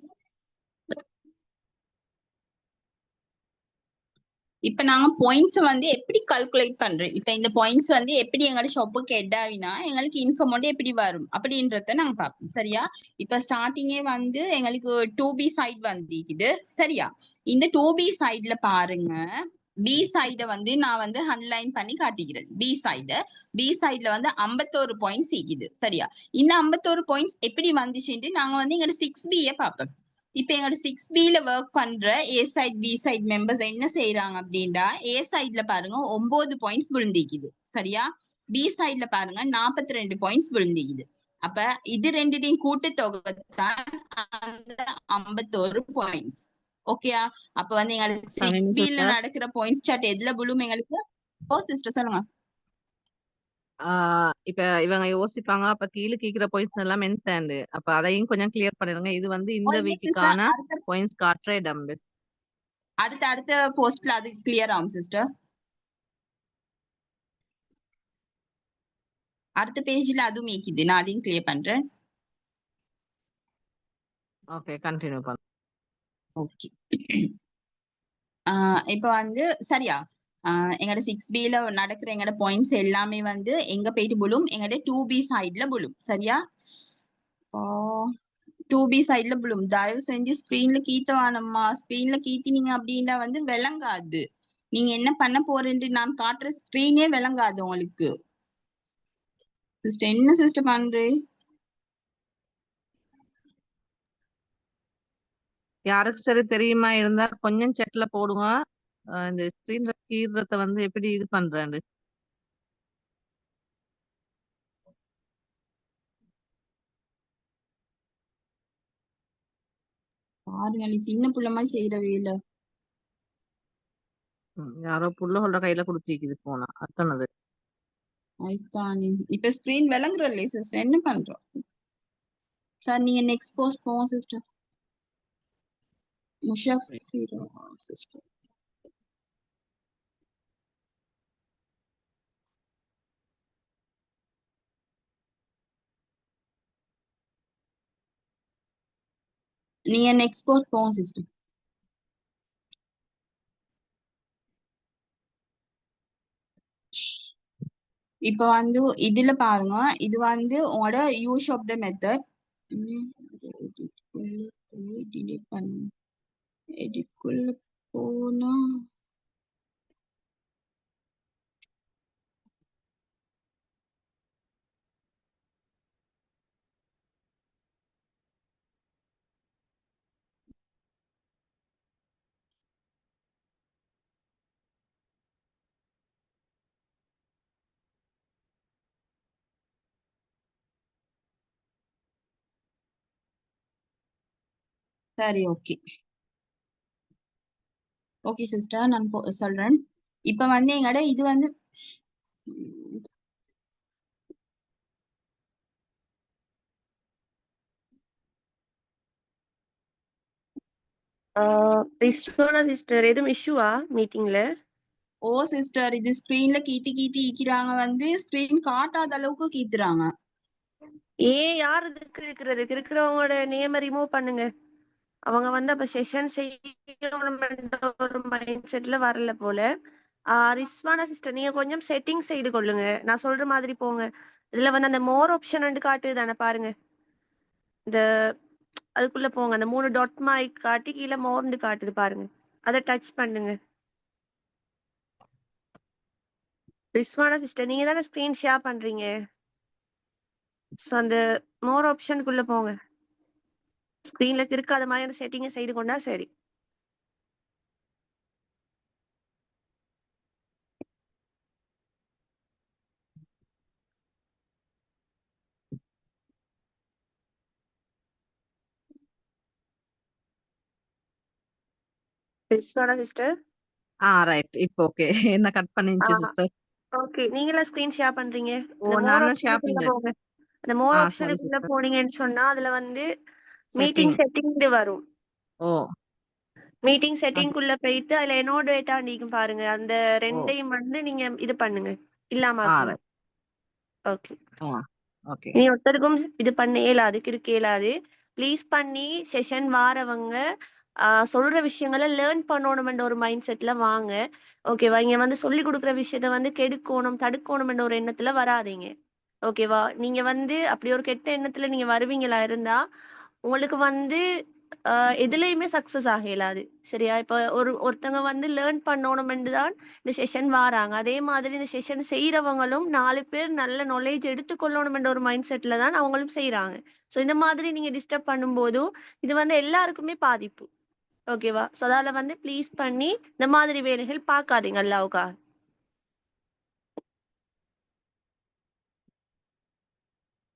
இப்ப நாங்க பாயிண்ட்ஸ் வந்து எப்படி கால்குலேட் பண்றோம்? இப்ப இந்த பாயிண்ட்ஸ் வந்து எப்படி எங்களோட ஷாப்புக்கு ஹெட் ஆகினா எங்களுக்கு இன்கம் வந்து எப்படி வரும் அப்படின்றத நாங்க பார்ப்போம். சரியா? இப்ப ஸ்டார்டிங்கே வந்து எங்களுக்கு 2B சைட் வந்திருக்குது. சரியா? இந்த 2B சைட்ல பாருங்க, பி சைட வந்து நான் வந்து அன்லைன் பண்ணி காட்டிக்கிறேன். பி சைட்ல வந்து 51 பாயிண்ட்ஸ் இருக்குது. சரியா? இந்த 51 பாயிண்ட்ஸ் எப்படி வந்துச்சுன்னு நாங்க வந்து எங்களோட 6B பார்ப்போம். இப்ப எங்களோட 6B ஒர்க் பண்ற ஏ சைட் பி சைட் மெம்பர்ஸ் என்ன செய்யறாங்க அப்படின்னா, ஏ சைட்ல பாருங்க 9 பாயிண்ட்ஸ் விழுந்திக்குது. சரியா? பி சைட்ல பாருங்க 42 பாயிண்ட்ஸ் விழுந்திக்குது. அப்ப இது ரெண்டுடையும் கூட்டுத்தொகை தான் அந்த 51 பாயிண்ட்ஸ். ஓகேயா? அப்ப வந்து எங்களுக்கு 6B நடக்கிற பாயிண்ட்ஸ் சார்ட் எதுல விழும் எங்களுக்கு? ஓ சிஸ்டர் சொல்லுங்க. இப்ப இவங்க யோசிப்பாங்க, அப்ப கீழே கேக்குற பாயிண்ட்ஸ் எல்லாம் மென்சாண்டு. அப்ப அதையும் கொஞ்சம் கிளியர் பண்ணிருங்க. இது வந்து இந்த வீக்குக்கான பாயிண்ட்ஸ் காட்டுற இடம். அடுத்த போஸ்ட்ல அது கிளியர் ஆகும் சிஸ்டர். அடுத்த பேஜ்ல அதுவும் மீக்குது. நான் அதையும் கிளியர் பண்றேன். ஓகே, கண்டினியூ பண்ணு. ஓகே. இப்ப வந்து சரியா? எங்கட 6B நடக்கிற எங்கட பாயிண்ட்ஸ் எல்லாமே வந்து எங்க போயிட்டு புழும்? எங்கட 2B சைட்ல புழும். சரியா? 2B சைட்ல புழும். தயவு செஞ்சு ஸ்கிரீன்ல கீத்தவானம்மா. ஸ்கிரீன்ல கீத்தினீங்க அப்படின்னா வந்து விளங்காது. நீங்க என்ன பண்ண போறேன்னு நான் காட்டுற ஸ்கிரீனே விளங்காது உங்களுக்கு. சிஸ்டர் என்ன சிஸ்டர் பண்றேன்? யாருக்கு சரி தெரியுமா இருந்தா கொஞ்சம் செட்ல போடுங்க. இந்த ஸ்கிரீன்ல கீறத வந்து எப்படி இது பண்றேன்னு. பாருங்க, சின்ன புள்ள மாதிரி செய்யற வேலை. யாரோ புள்ளகளோட கையில குடுத்திக்குது போனா அத்தனது. ஐத்தானே. இப்ப ஸ்கிரீன் விளங்குற இல்லையே சிஸ்டர், என்ன பண்றோம்? சார் நீங்க நெக்ஸ்ட் போஸ்ட் போவோம் சிஸ்டர். முஷாஃபிரா சிஸ்டர். நீங்க நெக்ஸ்ட் போஸ்ட் போவோம் சிஸ்டர். இப்ப வந்து இதுல பாருங்க, இது வந்து உங்களோட use of the method. Delete பண்ணு. எடிட்குள்ள போனா சரி. ஓகே ஓகே சிஸ்டர், நான் சொல்றேன். இப்ப வந்து எங்கட இது வந்து ரிஸ்வானா சிஸ்டர் எதுவும் இஷ்யூவா மீட்டிங்ல? ஓ சிஸ்டர், இது ஸ்கிரீன்ல கீத்தி கீத்தி ஈக்கிறாங்க, வந்து ஸ்கிரீன் காட்டாத அளவுக்கு கீத்துறாங்க. யார் இதுக்கு இருக்கிறவங்களோட நேம ரிமூவ் பண்ணுங்க. அவங்க வந்து அப்ப செஷன் செய்யணும்ன்ற ஒரு மைண்ட் செட்ல வரல போல. ரிஸ்வானா சிஸ்டர் நீங்க கொஞ்சம் செட்டிங் செய்து கொள்ளுங்க. நான் சொல்ற மாதிரி போங்க. இதுல வந்து அந்த மோர் ஆப்ஷன் வந்து காட்டுது தானே பாருங்க. இந்த அதுக்குள்ள போங்க. அந்த 3 டாட் மாய் காட்டி கீழே மோர்னு காட்டுது பாருங்க. அதை டச் பண்ணுங்க. ரிஸ்வானா சிஸ்டர் நீங்க தானே ஸ்கிரீன் ஷேர் பண்றீங்க. சோ அந்த மோர் ஆப்ஷனுக்குள்ள போங்க. ஸ்கிரீன்ல இருக்காத மாதிரி அந்த செட்டிங்கை செய்து கொண்டா சரி. ரிஸ்வானா சிஸ்டர். ரைட். இப்போ ஓகே. என்ன கட் பண்ணிருச்சு சிஸ்டர். ஓகே, நீங்களாம் ஸ்கிரீன் ஷேர் பண்றீங்க. ஓ, இந்த மோர் நானும் ஷேர் ஆப்ஷனுக்குள்ள பண்றேன். போங்க. அந்த மோர் சாரி ஆப்ஷனுக்குள்ள சிஸ்டர். போனீங்கன்னு சொன்னா அதுல வந்து மீட்டிங் செட்டிங். செட்டிங்னு வரும். ஓ, மீட்டிங் அது செட்டிங்குள்ள போயிட்டு அதுல என்னோட டேட்டா நீக்கும் பாருங்க. அந்த ஓ, ரெண்டையும் வந்து நீங்க இது பண்ணுங்க, இல்லாம ஆக்குங்க. ரைட். Okay, okay. இனி ஒருத்தருக்கும் இது பண்ண இயலாது, கிறுக்க இயலாது. ப்ளீஸ் பண்ணி செஷன் வாரவங்க சொல்ற விஷயங்களை லேர்ன் பண்ணணும்ன்ற ஒரு மைண்ட் செட்ல வாங்க. ஓகேவா? இங்க வந்து சொல்லி கொடுக்குற விஷயத்த வந்து கெடுக்கணும் தடுக்கணும்ன்ற ஒரு எண்ணத்துல வராதீங்க. ஓகேவா? நீங்க வந்து அப்படி ஒரு கெட்ட எண்ணத்துல நீங்க வருவீங்களா இருந்தா உங்களுக்கு வந்து எதுலயுமே சக்சஸ் ஆக இயலாது. சரியா? இப்ப ஒருத்தங்க வந்து லேர்ன் பண்ணணும்னு தான் இந்த செஷன் வாராங்க. அதே மாதிரி இந்த செஷன் செய்யறவங்களும் 4 பேர் நல்ல நாலேஜ் எடுத்துக்கொள்ளணும்ன்ற ஒரு மைண்ட் செட்ல தான் அவங்களும் செய்யறாங்க. சோ இந்த மாதிரி நீங்க டிஸ்டர்ப் பண்ணும்போதும் இது வந்து எல்லாருக்குமே பாதிப்பு. ஓகேவா? சோ அதால வந்து ப்ளீஸ் பண்ணி இந்த மாதிரி வேலைகள் பார்க்காதீங்க அல்லாவுக்கா.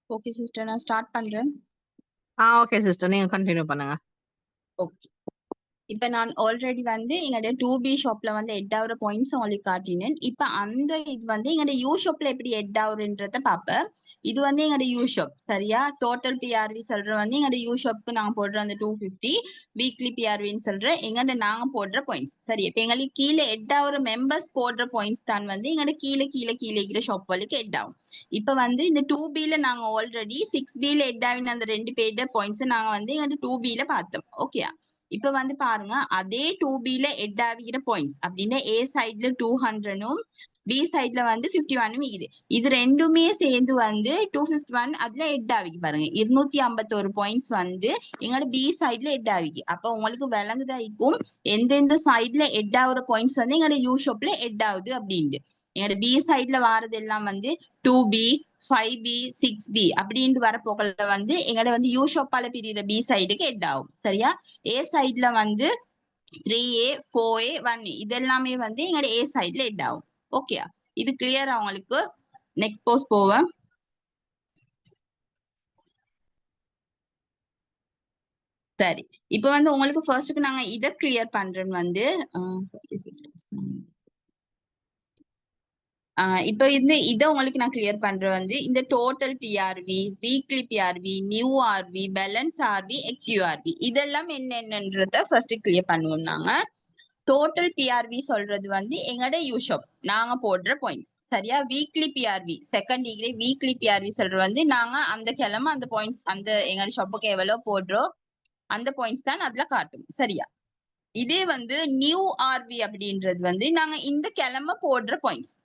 ஓகே சிஸ்டர், நான் ஸ்டார்ட் பண்றேன். ஓகே சிஸ்டர், நீங்க கண்டினியூ பண்ணுங்க. ஓகே, இப்ப நான் ஆல்ரெடி வந்து எங்களோட 2B ஷாப்ல வந்து 8,000 பாயிண்ட்ஸ் உங்களுக்கு காட்டினேன். இப்ப அந்த இது வந்து எங்களோட யூ ஷாப்ல எப்படி 8,000ன்றத பாப்பேன். இது வந்து எங்களோட யூ ஷாப். சரியா? டோட்டல் பிஆர்வி சொல்ற வந்து எங்களோட யூ ஷாப்க்கு நாங்க போடுற அந்த 250, வீக்லி பிஆர்வின்னு சொல்ற எங்கள்ட நாங்க போடுற பாயிண்ட்ஸ். சரி, இப்ப எங்களுக்கு கீழே 8,000 மெம்பர்ஸ் போடுற பாயிண்ட்ஸ் தான் வந்து எங்களோட கீழே இருக்கிற ஷாப் வரைக்கும் 8 ஆகும். இப்ப வந்து இந்த 2Bல நாங்க ஆல்ரெடி 6Bல 8 ஆகின அந்த 2 பேர்ட பாயிண்ட்ஸ் நாங்க வந்து எங்களோட 2Bல பார்த்தோம். ஓகே, இப்ப வந்து பாருங்க, அதே 2Bல 8 ஆகிற பாயிண்ட்ஸ் அப்படின்னா ஏ சைட்ல 200ம் பி சைட்ல வந்து 51ம் இருக்குது. இது ரெண்டுமே சேர்ந்து வந்து 251 அதுல 8 ஆகிக்கு பாருங்க. 251 பாயிண்ட்ஸ் வந்து எங்களோட பி சைட்ல 8 ஆகிக்கு. அப்ப உங்களுக்கு விளங்குதாய்க்கும் எந்தெந்த சைட்ல 8 ஆகுற பாயிண்ட்ஸ் வந்து எங்களோட யூ ஷாப்ல 8 ஆகுது அப்படின்ட்டு. எங்களோட பி சைட்ல வாரது எல்லாம் வந்து 2B 5B 6B அப்படின்ட்டு வர போகல வந்து எங்களோட வந்து யூ ஷாப்பால பிரிகிற பி சைடுக்கு 8 ஆகும். சரியா? ஏ சைட்ல வந்து 3A 4A 1A இதெல்லாமே வந்து எங்களோட ஏ சைட்ல 8 ஆகும். ஓகே, இது கிளியரா உங்களுக்கு? நெக்ஸ்ட் போஸ்ட் போவேன். சரி, இப்ப வந்து உங்களுக்கு ஃபர்ஸ்ட்க்கு நாங்க இதை கிளியர் பண்றேன்னு வந்து இப்ப இதை உங்களுக்கு நான் கிளியர் பண்றேன் வந்து இந்த total PRV, weekly PRV, new RV, balance RV, active RV இதெல்லாம் என்னென்னன்றத ஃபர்ஸ்ட் கிளியர் பண்ணுவோம். நாங்க டோட்டல் பிஆர்வி சொல்றது வந்து எங்கட யூ ஷாப் நாங்க போடுற பாயிண்ட்ஸ். சரியா? Weekly PRV second degree weekly PRV சொல்றது வந்து நாங்க அந்த கிழமை அந்த பாயிண்ட்ஸ் அந்த எங்க ஷாப்புக்கு எவ்வளவு போடுறோம் அந்த பாயிண்ட்ஸ் தான் அதுல காட்டும். சரியா? இதே வந்து நியூ ஆர்வி அப்படின்றது வந்து நாங்க இந்த கிழமை போடுற பாயிண்ட்ஸ்.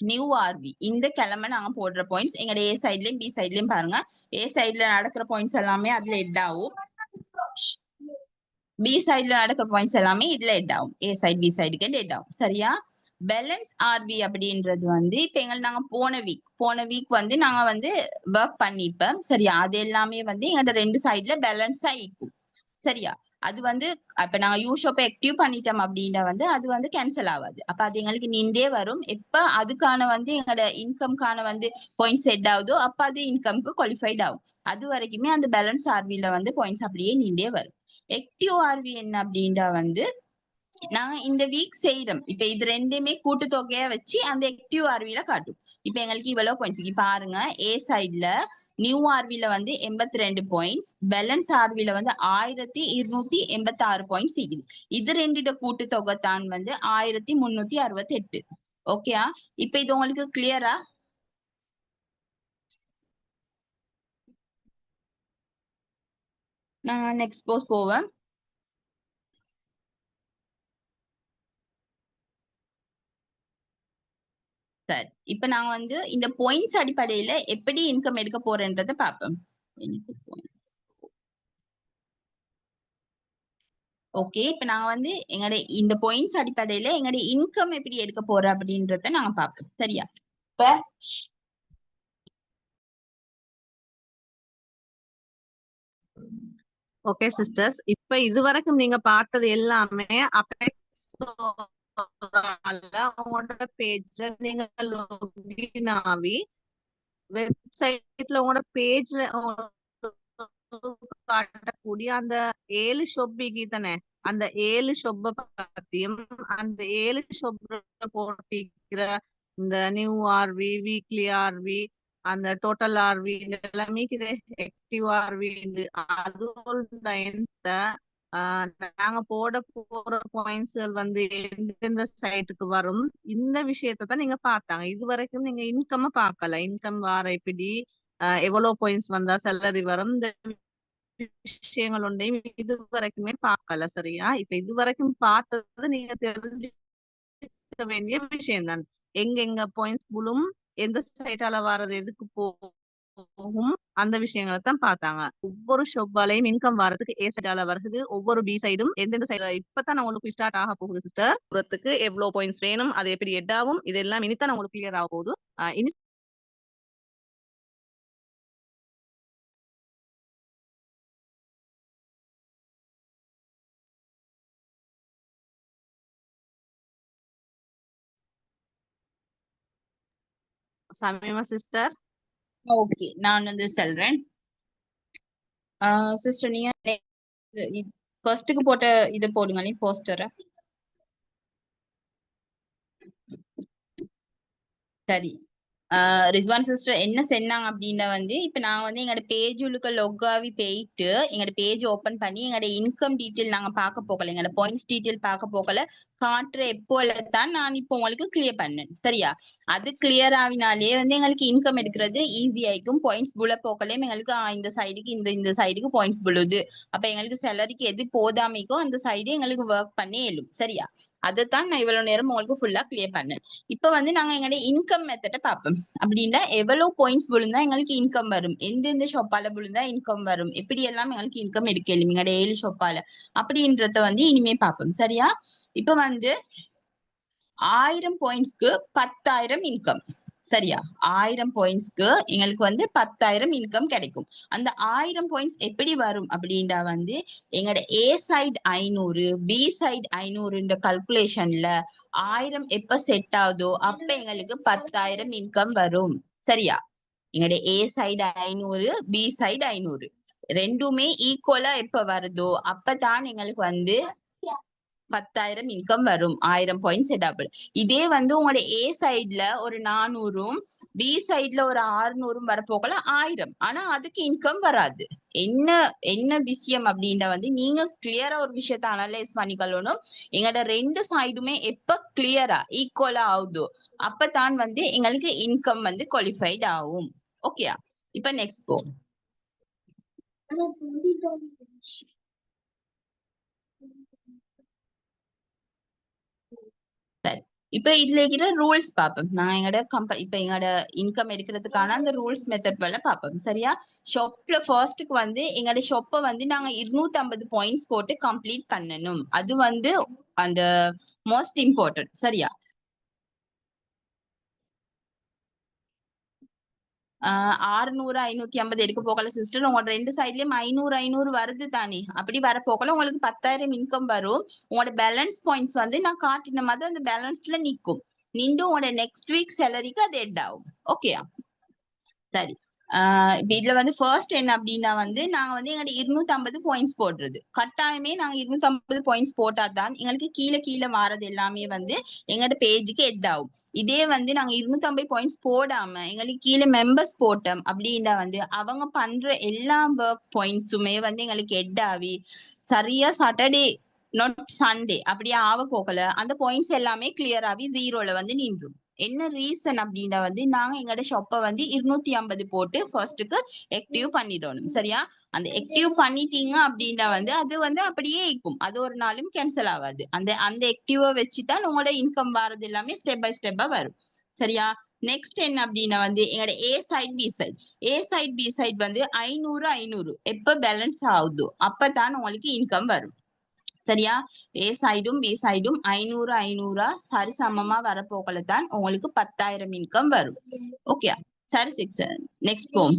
நியூ ஆர்வி இந்த கிழமை நாங்க போடுற பாயிண்ட்ஸ் எங்க ஏ சைட்லயும் பி சைட்லயும் பாருங்க. ஏ சைட்ல நடக்கிற பாயிண்ட்ஸ் எல்லாமே அதுல ஹெட் ஆகும். பி சைட்ல நடக்கிற பாயிண்ட்ஸ் எல்லாமே இதுல ஹெட் ஆகும். ஏ சைட் பி சைடுக்கு ஹெட் ஆகும். சரியா? பேலன்ஸ் ஆர்வி அப்படின்றது வந்து இப்ப நாங்க போன வீக் வந்து நாங்க வந்து ஒர்க் பண்ணிப்போம். சரியா? அது எல்லாமே வந்து எங்க 2 சைட்ல பேலன்ஸா இருக்கும். சரியா? அது வந்து அப்ப நாங்க யூ ஷாப் ஆக்டிவ் பண்ணிட்டோம் அப்படின்னா வந்து அது வந்து கேன்சல் ஆகாது. அப்ப அது எங்களுக்கு நின்றே வரும். எப்ப அதுக்கான வந்து எங்களோட இன்கம்கான வந்து பாயிண்ட்ஸ் ஹெட் ஆகுதோ அப்ப அது இன்கம்க்கு குவாலிஃபைட் ஆகும். அது வரைக்குமே அந்த பேலன்ஸ் ஆர்வில வந்து பாயிண்ட்ஸ் அப்படியே நின்றே வரும். ஆக்டிவ் ஆர்வி என்ன அப்படின்னா வந்து நாங்க இந்த வீக் செய்யறோம். இப்ப இது ரெண்டுமே கூட்டு தொகையா வச்சு அந்த ஆக்டிவ் ஆர்வில காட்டும். இப்ப எங்களுக்கு இவ்வளவு பாயிண்ட்ஸ் பாருங்க. ஏ சைட்ல நியூ ஆர்வில வந்து 82 பாயிண்ட்ஸ், பேலன்ஸ் ஆர்வில வந்து 1286 பாயிண்ட்ஸ் இருக்குது. இது ரெண்டிட கூட்டு தொகை தான் வந்து 1368. ஓகேயா? இப்ப இது உங்களுக்கு கிளியரா? நான் நெக்ஸ்ட் போஸ்ட் போவேன். சரி, இப்ப நாங்க வந்து இந்த பாயிண்ட்ஸ் அடிப்படையில எப்படி இன்கம் எடுக்க போறேன்றத பார்ப்போம். ஓகே, இப்ப நாங்க வந்து எங்களுடைய இந்த பாயிண்ட்ஸ் அடிப்படையில எங்களுடைய இன்கம் எப்படி எடுக்க போறோம் அப்படின்றத நாங்க பார்ப்போம். சரியா? இப்ப ஓகே சிஸ்டர்ஸ், இப்ப இதுவரைக்கும் நீங்க பார்த்தது எல்லாமே உங்களோட பேஜ்ல நீங்க லாகின் ஆகி வெப்சைட்ல உங்களோட பேஜ்ல காட்டக்கூடிய அந்த 7 ஷாப்பிங் தானே, அந்த 7 ஷொப்ப பத்தியும் அந்த 7 ஷொப்ல போட்டிருக்கிற இந்த நியூ ஆர்வி, வீக்லி ஆர்வி, அந்த டோட்டல் ஆர்வி எல்லாமே இது ஆக்டிவ் ஆர்வி அதோட நாங்க போட போற பாயிண்ட்ஸ்கள் வந்து எந்தெந்த சைட்டுக்கு வரும் இந்த விஷயத்தை தான் நீங்க பார்த்தாங்க. இது வரைக்கும் நீங்க இன்கம் பார்க்கல. இன்கம் வார எப்படி எவ்வளவு பாயிண்ட்ஸ் வந்தா சேலரி வரும் இந்த விஷயங்கள் ஒன்றையும் இது வரைக்குமே பார்க்கல. சரியா? இப்ப இது வரைக்கும் பார்த்தது நீங்க தெரிஞ்சுக்க வேண்டிய விஷயம் தான். எங்க பாயிண்ட்ஸ் புலும் எந்த சைட்டால வர்றது எதுக்கு போகும் அந்த விஷயங்களை தான் பார்த்தாங்க. ஒவ்வொரு ஷொப்பாலையும் இன்கம் வர்றதுக்கு ஏ சைடால வருது, ஒவ்வொரு பி சைடும் எந்தெந்த சைடு இப்பதான் உங்களுக்கு ஸ்டார்ட் ஆக போகுது சிஸ்டர். புறத்துக்கு எவ்வளவு பாயிண்ட்ஸ் வேணும், அது எப்படி எட்டாவும், இதெல்லாம் இனித்தான் உங்களுக்கு கிளியர் ஆக போகுது. இனி சமயமா சிஸ்டர்? ஓகே, நான் வந்து சொல்றேன். சிஸ்டர் நீங்க ஃபர்ஸ்ட்டுக்கு போட்ட இதை போடுங்க, நீ போஸ்டரை. சரி, ரிஸ்வான் சிஸ்டர் என்ன சொன்னாங்க அப்படின்னா வந்து இப்ப நான் வந்து எங்களோட பேஜ் உள்ளுக்க லொக் ஆகி போயிட்டு எங்களோட பேஜ் ஓபன் பண்ணி எங்களோட இன்கம் டீட்டெயில் நாங்க பார்க்க போகல, எங்களோட பாயிண்ட்ஸ் டீட்டெயில் பார்க்க போகல. காட்டுற எப்போல தான் நான் இப்போ உங்களுக்கு கிளியர் பண்ணேன். சரியா? அது கிளியர் ஆகினாலே வந்து எங்களுக்கு இன்கம் எடுக்கிறது ஈஸி ஆயிக்கும். பாயிண்ட்ஸ் புள்ள போகலையும் எங்களுக்கு இந்த சைடுக்கு இந்த சைடுக்கு பாயிண்ட்ஸ் புழுது. அப்ப எங்களுக்கு சேலரிக்கு எது போதாமைக்கோ அந்த சைடு எங்களுக்கு ஒர்க் பண்ணி எழும். சரியா? அதைத்தான் நான் இவ்வளவு நேரம் உங்களுக்கு ஃபுல்லா கிளியர் பண்ணேன். இப்ப வந்து நாங்க எங்களுடைய இன்கம் மெத்தட பார்ப்போம். அப்படின்னா எவ்வளவு பாயிண்ட்ஸ் விழுந்தா எங்களுக்கு இன்கம் வரும், எந்தெந்த ஷாப்பால விழுந்தா இன்கம் வரும், எப்படி எல்லாம் எங்களுக்கு இன்கம் எடுக்கலும் எங்களுடைய 7 ஷாப்பால அப்படின்றத வந்து இனிமே பார்ப்போம். சரியா? இப்ப வந்து 1000 பாயிண்ட்ஸ்க்கு 10,000 இன்கம். சரியா? 1000 பாயிண்ட்ஸ்க்கு எங்களுக்கு வந்து 10,000 இன்கம் கிடைக்கும். அந்த 1000 பாயிண்ட்ஸ் எப்படி வரும் அப்படின்னா வந்து எங்களோட ஏ சைடு 500, பி சைடு 500 கல்குலேஷன்ல 1000 எப்ப செட் ஆகுதோ அப்ப எங்களுக்கு 10,000 இன்கம் வரும். சரியா? எங்களுடைய ஏ சைடு 500, பி சைடு 500 ரெண்டுமே ஈக்குவலா எப்ப வருதோ அப்பதான் எங்களுக்கு வந்து 10,000 இன்கம் வரும். 1000 பாயிண்ட்ஸ் டபுள். இதே வந்து உங்களோட ஏ சைட்ல ஒரு 400ம் பி சைட்ல ஒரு 600ம் வரப்போகல 1000. ஆனா அதுக்கு இன்கம் வராது. என்ன என்ன விஷயம் அப்படின்னா வந்து நீங்க கிளியரா ஒரு விஷயத்த அனலைஸ் பண்ணிக்கொள்ளணும். எங்களோட ரெண்டு சைடுமே எப்ப கிளியரா ஈக்குவலா ஆகுதோ அப்பதான் வந்து எங்களுக்கு இன்கம் வந்து குவாலிஃபைட் ஆகும். ஓகேயா? இப்ப நெக்ஸ்ட் போ. சரி, இப்ப இதுல இருக்கிற ரூல்ஸ் பார்ப்போம். நான் எங்களோட இப்ப எங்களோட இன்கம் எடுக்கிறதுக்கான அந்த ரூல்ஸ் மெத்தட் போல பார்ப்போம். சரியா? ஷாப்ல ஃபர்ஸ்ட்டுக்கு வந்து எங்களோட ஷாப்பை வந்து நாங்க 250 பாயிண்ட்ஸ் போட்டு கம்ப்ளீட் பண்ணணும். அது வந்து அந்த மோஸ்ட் இம்பார்ட்டன்ட். சரியா? 600 550 எடுக்க போகல சிஸ்டர். உங்களோட ரெண்டு சைட்லயும் 500 வருது தானே? அப்படி வர போகல உங்களுக்கு 10,000 இன்கம் வரும். உங்களோட பேலன்ஸ் பாயிண்ட்ஸ் வந்து நான் காட்டின மாதிரி அந்த பேலன்ஸ்ல நிக்கும். நின்று உங்களோட நெக்ஸ்ட் வீக் சேலரிக்கு அது எட் ஆகும். ஓகேயா? சரி, இப்ப இதுல வந்து ஃபர்ஸ்ட் என்ன அப்படின்னா வந்து நாங்க வந்து எங்களோட 250 பாயிண்ட்ஸ் போடுறது கட்டாயமே. நாங்க 250 பாயிண்ட்ஸ் போட்டாதான் எங்களுக்கு கீழே கீழே மாறது எல்லாமே வந்து எங்களோட பேஜுக்கு எட் ஆகும். இதே வந்து நாங்க 250 பாயிண்ட்ஸ் போடாம எங்களுக்கு கீழே மெம்பர்ஸ் போட்டோம் அப்படின்னா வந்து அவங்க பண்ற எல்லா ஒர்க் பாயிண்ட்ஸுமே வந்து எங்களுக்கு எட் ஆகி சரியா சாட்டர்டே நாட் சண்டே அப்படியே ஆக போகல அந்த பாயிண்ட்ஸ் எல்லாமே கிளியர் ஆகி ஜீரோல வந்து நின்றும். என்ன ரீசன் அப்படின்னா வந்து நாங்க எங்களோட ஷாப்பை வந்து 250 போட்டு ஃபர்ஸ்ட்டுக்கு ஆக்டிவ் பண்ணிடணும். சரியா? அந்த ஆக்டிவ் பண்ணிட்டீங்க அப்படின்னா வந்து அது வந்து அப்படியே இருக்கும். அது ஒரு நாளும் கேன்சல் ஆகாது. அந்த அந்த ஆக்டிவா வச்சுதான் உங்களோட இன்கம் வர்றது எல்லாமே ஸ்டெப் பை ஸ்டெப்பா வரும். சரியா? நெக்ஸ்ட் என்ன அப்படின்னா வந்து எங்களோட A side B side B side வந்து 500 எப்ப பேலன்ஸ் ஆகுதோ அப்பதான் உங்களுக்கு இன்கம் வரும். சரியா? ஏ சைடும் பி சைடும் 500 சரி சமமா வரப்போகல தான் உங்களுக்கு 10,000 இன்கம் வரும். ஓகே? சரி சிஸ்டர், நெக்ஸ்ட் போம்.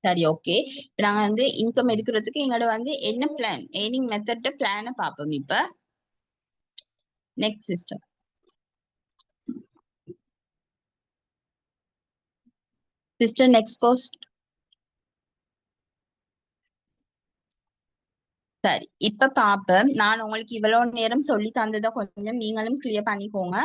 சரி, ஓகே. இப்ப நாங்க வந்து இன்கம் எடுக்கிறதுக்கு எங்களோட வந்து என்ன பிளான், ஏர்னிங் மெத்தட் பிளான பார்ப்போம். இப்ப நெக்ஸ்ட் சிஸ்டம் நெக்ஸ்ட் போஸ்ட். சரி, இப்ப பாப்போம். நான் உங்களுக்கு இவ்வளவு நேரம் சொல்லி தந்ததை கொஞ்சம் நீங்களும் கிளியர் பண்ணிக்கோங்க.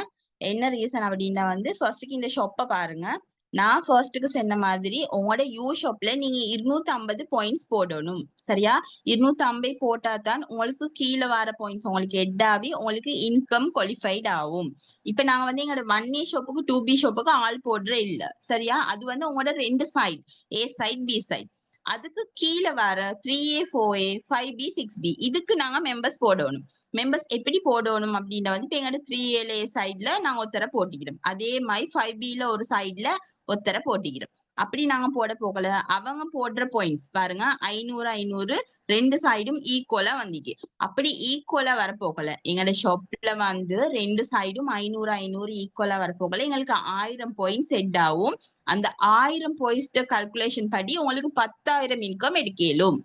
என்ன ரீசன் அப்படின்னா வந்து ஃபர்ஸ்ட்டுக்கு இந்த ஷாப்பை பாருங்க. நான் ஃபர்ஸ்ட்டுக்கு சொன்ன மாதிரி உங்களோட யூ ஷாப்ல நீங்க 250 பாயிண்ட்ஸ் போடணும். சரியா? 250 போட்டா தான் உங்களுக்கு கீழே வர பாயிண்ட்ஸ் உங்களுக்கு எட்டாவி உங்களுக்கு இன்கம் குவாலிஃபைட் ஆகும். இப்ப நாங்க வந்து எங்களோட 1A ஷாப்புக்கு 2B ஷாப்புக்கு ஆள் போடுற இல்ல. சரியா? அது வந்து உங்களோட ரெண்டு சைட், ஏ சைட் பி சைட். அதுக்கு கீழே வர 3A 4A 5B 6B இதுக்கு நாங்க மெம்பர்ஸ் போடணும். மெம்பர்ஸ் எப்படி போடணும் அப்படின்னா வந்து இப்ப எங்களோட 3A சைட்ல நாங்க ஒருத்தர போட்டிக்கிறோம். அதே மாதிரி 5Bல ஒரு சைட்ல ஒருத்தர போட்டிக்கிறோம். அப்படி நாங்க போட போகல. அவங்க போடுற பாயிண்ட்ஸ் பாருங்க 500 500 ரெண்டு சைடும் ஈக்குவலா வந்திக்கு. அப்படி ஈக்குவலா வரப்போகல எங்களோட ஷாப்ல வந்து ரெண்டு சைடும் 500 500 ஈக்குவலா வரப்போகல எங்களுக்கு 1000 பாயிண்ட்ஸ் செட் ஆகும். அந்த 1000 பாயிண்ட்ஸ் கால்குலேஷன் படி உங்களுக்கு 10,000 இன்கம் எடுக்கலும்.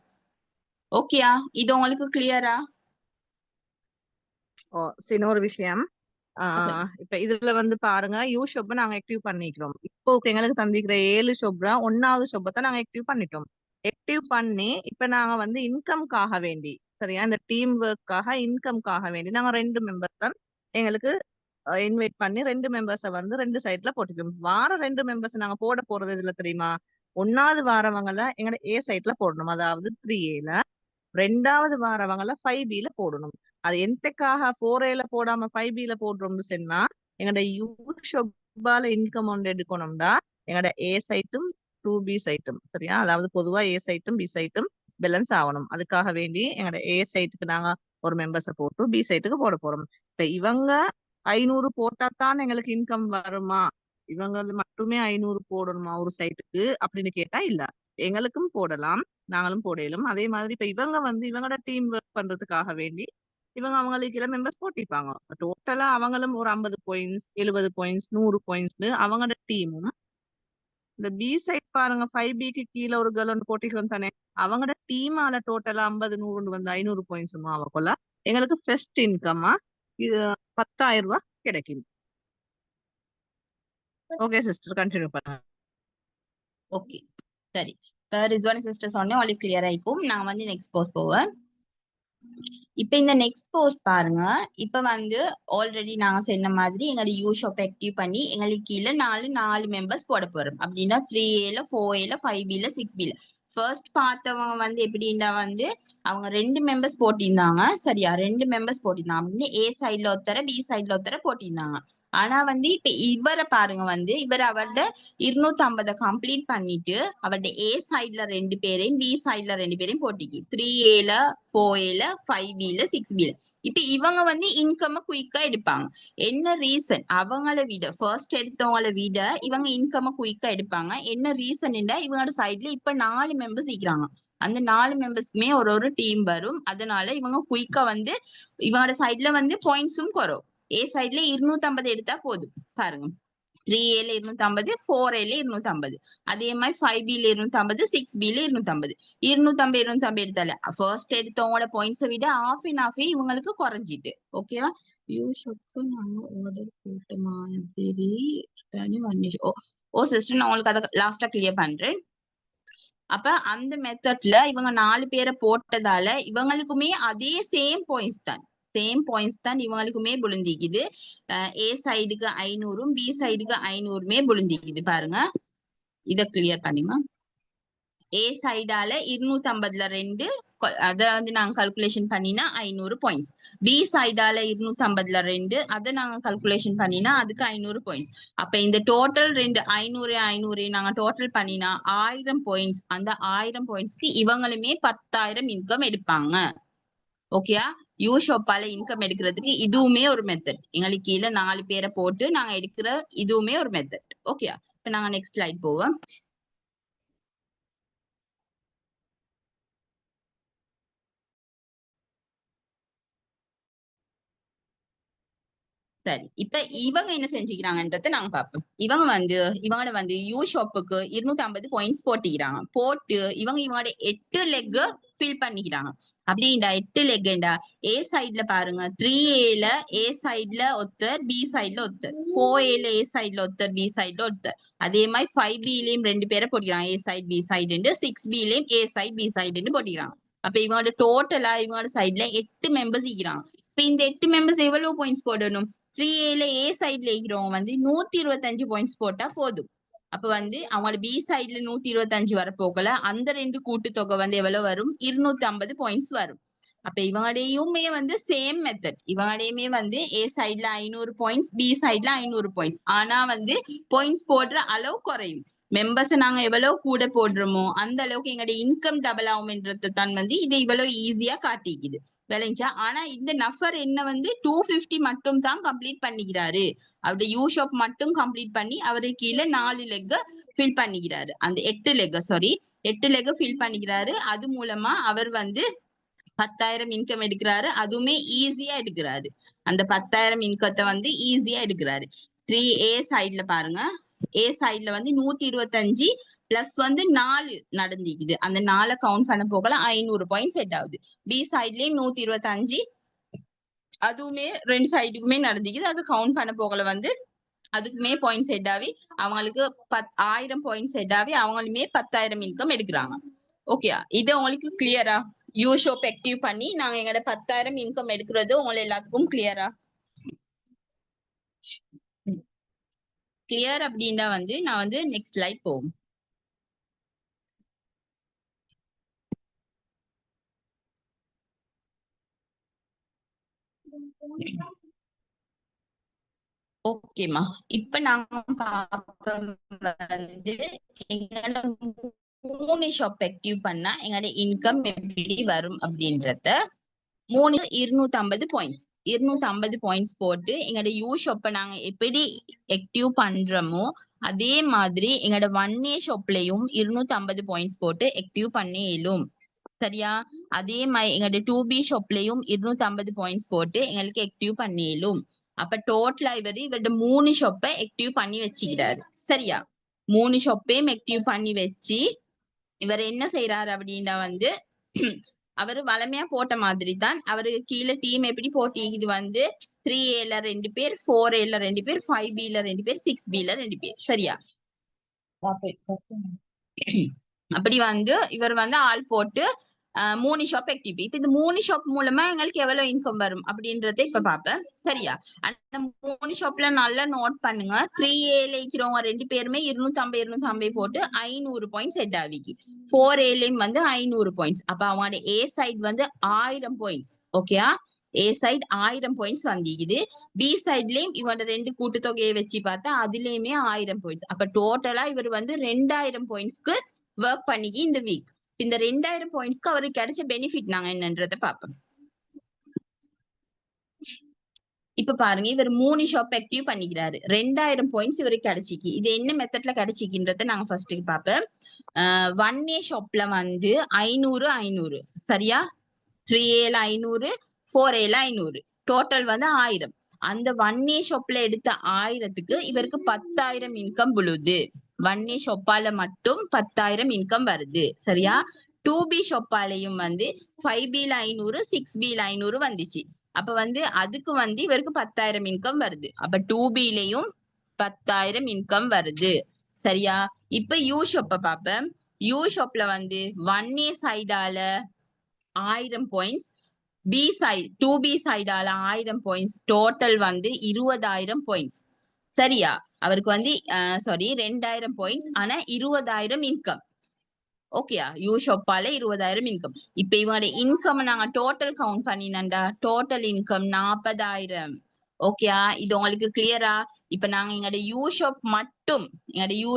ஓகேயா? இது உங்களுக்கு கிளியரா? இன்னொரு விஷயம், இப்ப இதுல வந்து பாருங்க, யூ ஷாப் நாங்க ஆக்டிவ் பண்ணிக்கிறோம். இப்போ எங்களுக்கு தந்திக்கிற 7 ஷாப்ல 1வது ஷாப்பை தான் நாங்க ஆக்டிவ் பண்ணிட்டோம். ஆக்டிவ் பண்ணி இப்ப நாங்க வந்து இன்கம்காக வேண்டி, சரியா, இந்த டீம் ஒர்க்காக இன்கம்காக வேண்டி நாங்க 2 மெம்பர்ஸ் தான் எங்களுக்கு இன்வைட் பண்ணி 2 மெம்பர்ஸை வந்து 2 சைட்ல போட்டுக்கிறோம். வார 2 மெம்பர்ஸ் நாங்க போட போறது இதுல தெரியுமா? 1வது வாரவங்கள எங்களோட ஏ சைட்ல போடணும், அதாவது 3Aல. 2வது வாரவங்கள 5Bல போடணும். அது எந்தக்காக 4Aல போடாம 5Bல போடுறோம்னு சொன்னா எங்களோட யூத் ஷாப்பால இன்கம் ஒன்று எடுக்கணும்டா எங்களோட ஏ சைட்டும் 2B சைட்டும், சரியா, அதாவது பொதுவா ஏ சைட்டும் பி சைட்டும் பேலன்ஸ் ஆகணும். அதுக்காக வேண்டி எங்களோட ஏ சைட்டுக்கு நாங்க ஒரு மெம்பர்ஸை போட்டு பி சைட்டுக்கு போட போறோம். இப்ப இவங்க 500 போட்டா தான் எங்களுக்கு இன்கம் வருமா, இவங்க மட்டுமே 500 போடணுமா ஒரு சைட்டுக்கு அப்படின்னு கேட்டா இல்ல, எங்களுக்கும் போடலாம், நாங்களும் போடலும். அதே மாதிரி இப்ப இவங்க வந்து இவங்களோட டீம் ஒர்க் பண்றதுக்காக வேண்டி இவங்க அவங்களுக்கு சில மெம்பர்ஸ் போட்டிருப்பாங்க. டோட்டலா அவங்களும் ஒரு 50 பாயிண்ட்ஸ் 70 பாயிண்ட்ஸ் 100 பாயிண்ட்ஸ் அவங்களோட டீமும். இந்த பி சைட் பாருங்க, 5Bக்கு கீழே ஒரு கேர்ள் ஒன்று போட்டிக்கிறோம் தானே, அவங்களோட டீமால டோட்டலா 50 100 வந்து 500 பாயிண்ட்ஸுமா அவக்குள்ள எங்களுக்கு ஃபர்ஸ்ட் இன்கம்மா இது 10,000 ரூபாய் கிடைக்கும். ஓகே சிஸ்டர், கண்டினியூ பண்ணுங்க. ஓகே, சரி. இப்ப ரிஜ்வானி சிஸ்டர் சொன்னேன் உங்களுக்கு கிளியர் ஆயிக்கும். நான் வந்து நெக்ஸ்ட் போஸ்ட் போவேன். இப்ப இந்த நெக்ஸ்ட் போஸ்ட் பாருங்க. இப்ப வந்து ஆல்ரெடி நாங்க சொன்ன மாதிரி எங்களோட யூ ஷாப் ஆக்டிவ் பண்ணி எங்களுக்கு கீழே 4 மெம்பர்ஸ் போட போறோம். அப்படின்னா 3Aல 4Aல 5Bல 6Bல ஃபர்ஸ்ட் பார்த்தவங்க வந்து எப்படின்னா வந்து அவங்க 2 மெம்பர்ஸ் போட்டிருந்தாங்க. சரியா? 2 மெம்பர்ஸ் போட்டிருந்தாங்க அப்படின்னு ஏ சைட்ல ஒருத்தர பி சைட்ல ஒருத்தர போட்டிருந்தாங்க. ஆனா வந்து இப்ப இவரை பாருங்க வந்து இவர் அவரோட 250 கம்ப்ளீட் பண்ணிட்டு அவரோட ஏ சைட்ல 2 பேரையும் பி சைட்ல 2 பேரையும் போட்டிக்கு 3Aல 4Aல 5Bல 6Bல இப்ப இவங்க வந்து இன்கம் குயிக்கா எடுப்பாங்க. என்ன ரீசன்? அவங்கள விட ஃபர்ஸ்ட் எடுத்தவங்கள விட இவங்க இன்கம் குயிக்கா எடுப்பாங்க. என்ன ரீசன்? இவங்களோட சைட்ல இப்ப 4 மெம்பர்ஸ் இருக்கிறாங்க. அந்த 4 மெம்பர்ஸ்க்குமே ஒரு டீம் வரும். அதனால இவங்க குயிக்கா வந்து இவங்களோட சைட்ல வந்து பாயிண்ட்ஸும் குறையும். ஏ சைட்ல 250 எடுத்தா போதும். பாருங்க, 3Aல 250 4Aல 250 அதே மாதிரி 5Bல 250 6Bல 250 250 எடுத்தால ஃபர்ஸ்ட் எடுத்தவங்களோட பாயிண்ட்ஸை விட ஆஃப் அண்ட் ஆஃப் இவங்களுக்கு குறைஞ்சிட்டு. ஓகேவா? யூ ஷாப்க்கு நாங்க ஆர்டர் போட்ட மாதிரி ஓ சிஸ்டர், நான் உங்களுக்கு அதை லாஸ்டா கிளியர் பண்றேன். அப்ப அந்த மெத்தட்ல இவங்க 4 பேரை போட்டதால இவங்களுக்குமே அதே சேம் பாயிண்ட்ஸ் தான் இவங்களுக்குமே விழுந்திக்குது. ஏ சைடுக்கு 500 பி சைடுக்கு 500 விழுந்திக்குது. பாருங்க, இத கிளியர் பண்ணுங்க. ஏ சைடால 250ல 2 அதை வந்து நாங்க கால்குலேஷன் பண்ணினா 500 பாயிண்ட்ஸ். பி சைடால 250ல 2 அதை நாங்க கால்குலேஷன் பண்ணினா அதுக்கு 500 பாயிண்ட்ஸ். அப்ப இந்த டோட்டல் 500 நாங்க டோட்டல் பண்ணினா 1000 பாயிண்ட்ஸ். அந்த 1000 பாயிண்ட்ஸ்க்கு இவங்களுமே 10,000 இன்கம் எடுப்பாங்க. ஓகேயா? யூ ஷாப்பால இன்கம் எடுக்கிறதுக்கு இதுவுமே ஒரு மெத்தட். எங்களுக்கு கீழே 4 பேரை போட்டு நாங்க எடுக்கிற இதுவுமே ஒரு மெத்தட். ஓகேயா? இப்ப நாங்க நெக்ஸ்ட் ஸ்லைட் போவோம். சரி, இப்ப இவங்க என்ன செஞ்சுக்கிறாங்கன்றத நாங்க பார்ப்போம். இவங்களோட வந்து யூ ஷாப்புக்கு 250 பாயிண்ட்ஸ் போட்டிக்கிறாங்க. போட்டு இவங்களோட 8 லெக் ஃபில் பண்ணிக்கிறாங்க. அப்படின்டா 8 லெக்ண்டா ஏ சைட்ல பாருங்க, 3A ஏ சைட்ல ஒருத்தர், பி சைட்ல ஒருத்தர், 4A ஏ சைட்ல ஒருத்தர், பி சைட்ல ஒருத்தர். அதே மாதிரி 5Bலயும் 2 பேரை போட்டிக்கிறாங்க, ஏ சைட் பி சைடு. 6Bலயும் ஏ சைட் பி சைடுன்னு போட்டிக்கிறாங்க. அப்ப இவங்களோட டோட்டலா இவங்களோட சைட்ல 8 மெம்பர்ஸ் இருக்கிறாங்க. இப்ப இந்த 8 மெம்பர்ஸ் எவ்வளவு பாயிண்ட்ஸ் போடணும்? 3A ஏ சைட்ல இருக்கிறவங்க வந்து 125 பாயிண்ட்ஸ் போட்டா போதும். அப்ப வந்து அவங்களோட பி சைட்ல 125 வரப்போகல, அந்த 2 கூட்டுத்தொகை வந்து எவ்வளவு வரும்? 250 பாயிண்ட்ஸ் வரும். அப்ப இவங்கடையுமே வந்து சேம் மெத்தட். இவங்கடையுமே வந்து ஏ சைட்ல 500 பாயிண்ட்ஸ், பி சைட்ல 500 பாயிண்ட்ஸ். ஆனா வந்து பாயிண்ட்ஸ் போடுற அளவு குறையும். மெம்பர்ஸ் நாங்க எவ்வளவு கூட போடுறோமோ அந்த அளவுக்கு எங்களுடைய இன்கம் டபுள் ஆகும்ன்றது தான் வந்து இது இவ்வளவு ஈஸியா காட்டிக்குது. விளைஞ்சா. ஆனா இந்த நஃபர் என்ன வந்து 250 மட்டும் தான் கம்ப்ளீட் பண்ணிக்கிறாரு. அவருடைய யூ ஷாப் மட்டும் கம்ப்ளீட் பண்ணி அவரு கீழே 4 லெக் ஃபில் பண்ணிக்கிறாரு. அந்த 8 லெக் ஃபில் பண்ணிக்கிறாரு. அது மூலமா அவர் வந்து 10,000 இன்கம் எடுக்கிறாரு. அதுவுமே ஈஸியா எடுக்கிறாரு. அந்த 10,000 இன்கத்தை வந்து ஈஸியா எடுக்கிறாரு. 3A சைட்ல பாருங்க, ஏ சைட்ல வந்து 125 பிளஸ் வந்து 4 நடந்திக்குது. அந்த 4 கவுண்ட் பண்ண போகல 500 பாயிண்ட் செட் ஆகுது. பி சைட்லயும் 125, அதுவுமே 2 சைடுக்குமே நடந்திக்குது. அது கவுண்ட் பண்ண போகல வந்து அதுக்குமே பாயிண்ட் செட் ஆகி அவங்களுக்கு 1000 பாயிண்ட் செட் ஆகி அவங்களுமே 10,000 இன்கம் எடுக்கிறாங்க. ஓகேயா? இது உங்களுக்கு கிளியரா? யூ ஷாப் ஆக்டிவ் பண்ணி நாங்க எங்களோட 10,000 இன்கம் எடுக்கிறது உங்களுக்கு எல்லாத்துக்கும் கிளியரா? கிளியர் அப்படின்னா வந்து நான் வந்து நெக்ஸ்ட் ஸ்லைட் போவோம். ஓகேமா, இப்ப நாங்க வந்து எங்களோட 3 ஷாப் ஆக்டிவ் பண்ணா எங்களோட இன்கம் எப்படி வரும் அப்படின்றத 250 பாயிண்ட்ஸ் 250 பாயிண்ட்ஸ் போட்டு எங்களோட யூ ஷாப்பை நாங்க எப்படி ஆக்டிவ் பண்றோமோ அதே மாதிரி எங்களோட 1A ஷாப்லயும் 250 பாயிண்ட்ஸ் போட்டு ஆக்டிவ் பண்ணி இயலும். சரியா? அதே மாதிரி எங்களோட 2B ஷாப்லயும் 250 பாயிண்ட்ஸ் போட்டு எங்களுக்கு ஆக்டிவ் பண்ணி இயலும். அப்ப டோட்டலா இவரோட 3 ஷாப்பை ஆக்டிவ் பண்ணி வச்சுக்கிறாரு. சரியா? 3 ஷாப்பையும் ஆக்டிவ் பண்ணி வச்சு இவர் என்ன செய்யறாரு அப்படின்னா வந்து அவரு வளமையா போட்ட மாதிரி தான் அவருக்கு கீழே டீம் எப்படி போட்டிக்குது வந்து 3A 2 பேர், 4A 2 பேர், 5B 2 பேர், 6B 2 பேர். சரியா? அப்படி வந்து இவர் வந்து ஆள் போட்டு 3 ஷாப் ஆக்டிவ். இப்ப இந்த 3 ஷாப் மூலமா எங்களுக்கு எவ்வளவு இன்கம் வரும் அப்படின்றத இப்ப பாப்பேன். சரியா? அந்த 3 ஷாப்ல நல்லா நோட் பண்ணுங்க. 3A இருக்கிறவங்க 2 பேருமே 250 போட்டு 500 பாயிண்ட்ஸ் செட் ஆகிக்கு. 4Aலயும் வந்து 500 பாயிண்ட்ஸ். அப்ப அவங்களோட ஏ சைட் வந்து 1000 பாயிண்ட்ஸ். ஓகேயா? ஏ சைட் 1000 பாயிண்ட்ஸ் வந்திக்குது. பி சைட்லயும் இவங்க 2 கூட்டுத்தொகையை வச்சு பார்த்தா அதுலயுமே 1000 பாயிண்ட்ஸ். அப்ப டோட்டலா இவர் வந்து 2000 பாயிண்ட்ஸ்க்கு ஒர்க் பண்ணிக்கி இந்த வீக். இந்த 2000 பாயிண்ட்ஸ்க்கு அவருக்கு கிடைச்ச பெனிஃபிட் நாங்க என்னன்றத பாப்போம். இப்ப பாருங்க, இவர் 3 ஷாப் ஆக்டிவ் பண்ணிக்கிறாரு. 2000 பாயிண்ட்ஸ் இவருக்கு கிடைச்சிக்கு. இது என்ன மெத்தட்ல கிடைச்சிக்கின்றத நாங்க ஃபர்ஸ்ட் பாப்போம். 1A ஷாப்ல வந்து 500 சரியா? 3Aல 500, 4Aல 500, டோட்டல் வந்து 1000. அந்த 1A ஷாப்ல எடுத்த 1000க்கு இவருக்கு 10,000 இன்கம் விழுது. 1A ஷாப்பால மட்டும் 10,000 இன்கம் வருது. சரியா? 2B ஷாப்பாலையும் வந்து 5Bல 500, 6Bல 500 வந்துச்சு. அப்ப வந்து அதுக்கு வந்து இவருக்கு 10,000 இன்கம் வருது. அப்ப 2Bலயும் 10,000 இன்கம் வருது. சரியா? இப்ப யூ ஷாப்ப பாப்பேன். யூ ஷாப்ல வந்து 1A சைடால 1000 பாயிண்ட்ஸ், பி சைடு 2B சைடால 1000 பாயிண்ட்ஸ், டோட்டல் வந்து 20,000 பாயிண்ட்ஸ். சரியா? அவருக்கு வந்து 2000 பாயிண்ட்ஸ், ஆனா 20,000 இன்கம். ஓகேயா? யூ ஷாப்பால 20,000 இன்கம். இப்ப இவங்களோட இன்கம் நாங்க டோட்டல் கவுண்ட் பண்ணினண்டா டோட்டல் இன்கம் 40,000. ஓகேயா? இது உங்களுக்கு கிளியரா? இப்ப நாங்க எங்களோட யூ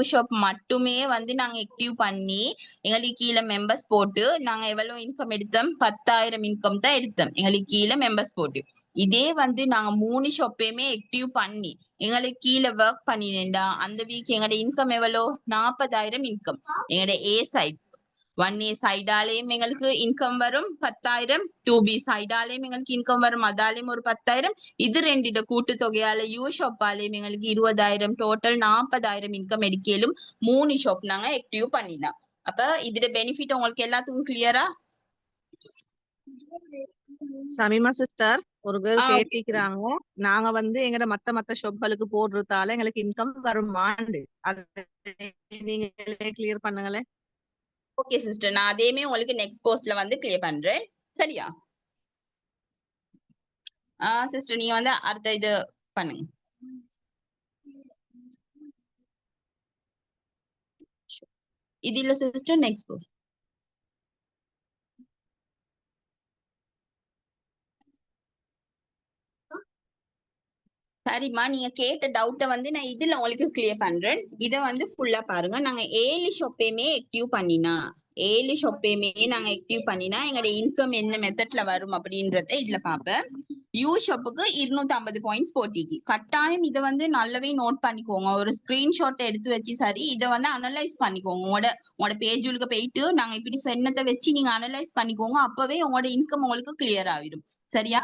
ஷாப் மட்டுமே வந்து நாங்க ஆக்டிவ் பண்ணி எங்களுக்கு கீழே மெம்பர்ஸ் போட்டு நாங்க எவ்வளவு இன்கம் எடுத்தோம்? 10,000 இன்கம் தான் எடுத்தோம் எங்களுக்கு கீழே மெம்பர்ஸ் போட்டு. இதே வந்து நாங்க 3 ஷாப்பையுமே ஆக்டிவ் பண்ணி எங்களுக்கு கீழே ஒர்க் பண்ணினேன்டா அந்த வீக் எங்களோட இன்கம் எவ்வளோ? 40,000 இன்கம் எங்களோட ஏ சைட். 1A சைடாலேயும் எங்களுக்கு இன்கம் வரும் 10,000, 2B சைடாலேயும் எங்களுக்கு இன்கம் வரும், அதாலேயும் ஒரு 10,000, இது ரெண்டிட கூட்டு தொகையால யூ ஷாப்பாலேயும் எங்களுக்கு 20,000, டோட்டல் 40,000 இன்கம் எடுக்கலும் 3 ஷாப் நாங்க ஆக்டிவ் பண்ணினா. அப்ப இதுல பெனிஃபிட் உங்களுக்கு எல்லாத்துக்கும் கிளியரா? சமீமா சிஸ்டர் ஒரு கேர்ள் ஓகே கேட்டிருக்கிறாங்க, நாங்க வந்து எங்கட மத்த ஷாப்களுக்கு போடுறதால எங்களுக்கு இன்கம் வருமாண்டு, அது நீங்க கிளியர் பண்ணுங்களேன். ஓகே சிஸ்டர், நான் அதையுமே உங்களுக்கு நெக்ஸ்ட் போஸ்ட்ல வந்து கிளியர் பண்றேன். சரியா சிஸ்டர், நீங்க வந்து அடுத்த இது பண்ணுங்க. இது இல்ல சிஸ்டர், நெக்ஸ்ட் போஸ்ட். சரிம்மா, நீங்க கேட்ட டவுட்டை வந்து நான் இதுல உங்களுக்கு கிளியர் பண்றேன். இதை வந்து ஃபுல்லா பாருங்க. நாங்க 7 ஷாப்பையுமே ஆக்டிவ் பண்ணினா, 7 ஷாப்பையுமே நாங்க ஆக்டிவ் பண்ணினா எங்களோட இன்கம் என்ன மெத்தட்ல வரும் அப்படின்றத இதுல பாப்பேன். யூ ஷாப்புக்கு 250 பாயிண்ட்ஸ் போட்டிக்கு கட்டாயம் இதை வந்து நல்லாவே நோட் பண்ணிக்கோங்க. ஒரு ஸ்கிரீன்ஷாட் எடுத்து வச்சு சரி இதை வந்து அனலைஸ் பண்ணிக்கோங்க. உங்களோட பேஜுக்கு போயிட்டு நாங்க இப்படி சென்னத்தை வச்சு நீங்க அனலைஸ் பண்ணிக்கோங்க. அப்பவே உங்களோட இன்கம் உங்களுக்கு கிளியர் ஆகிடும். சரியா?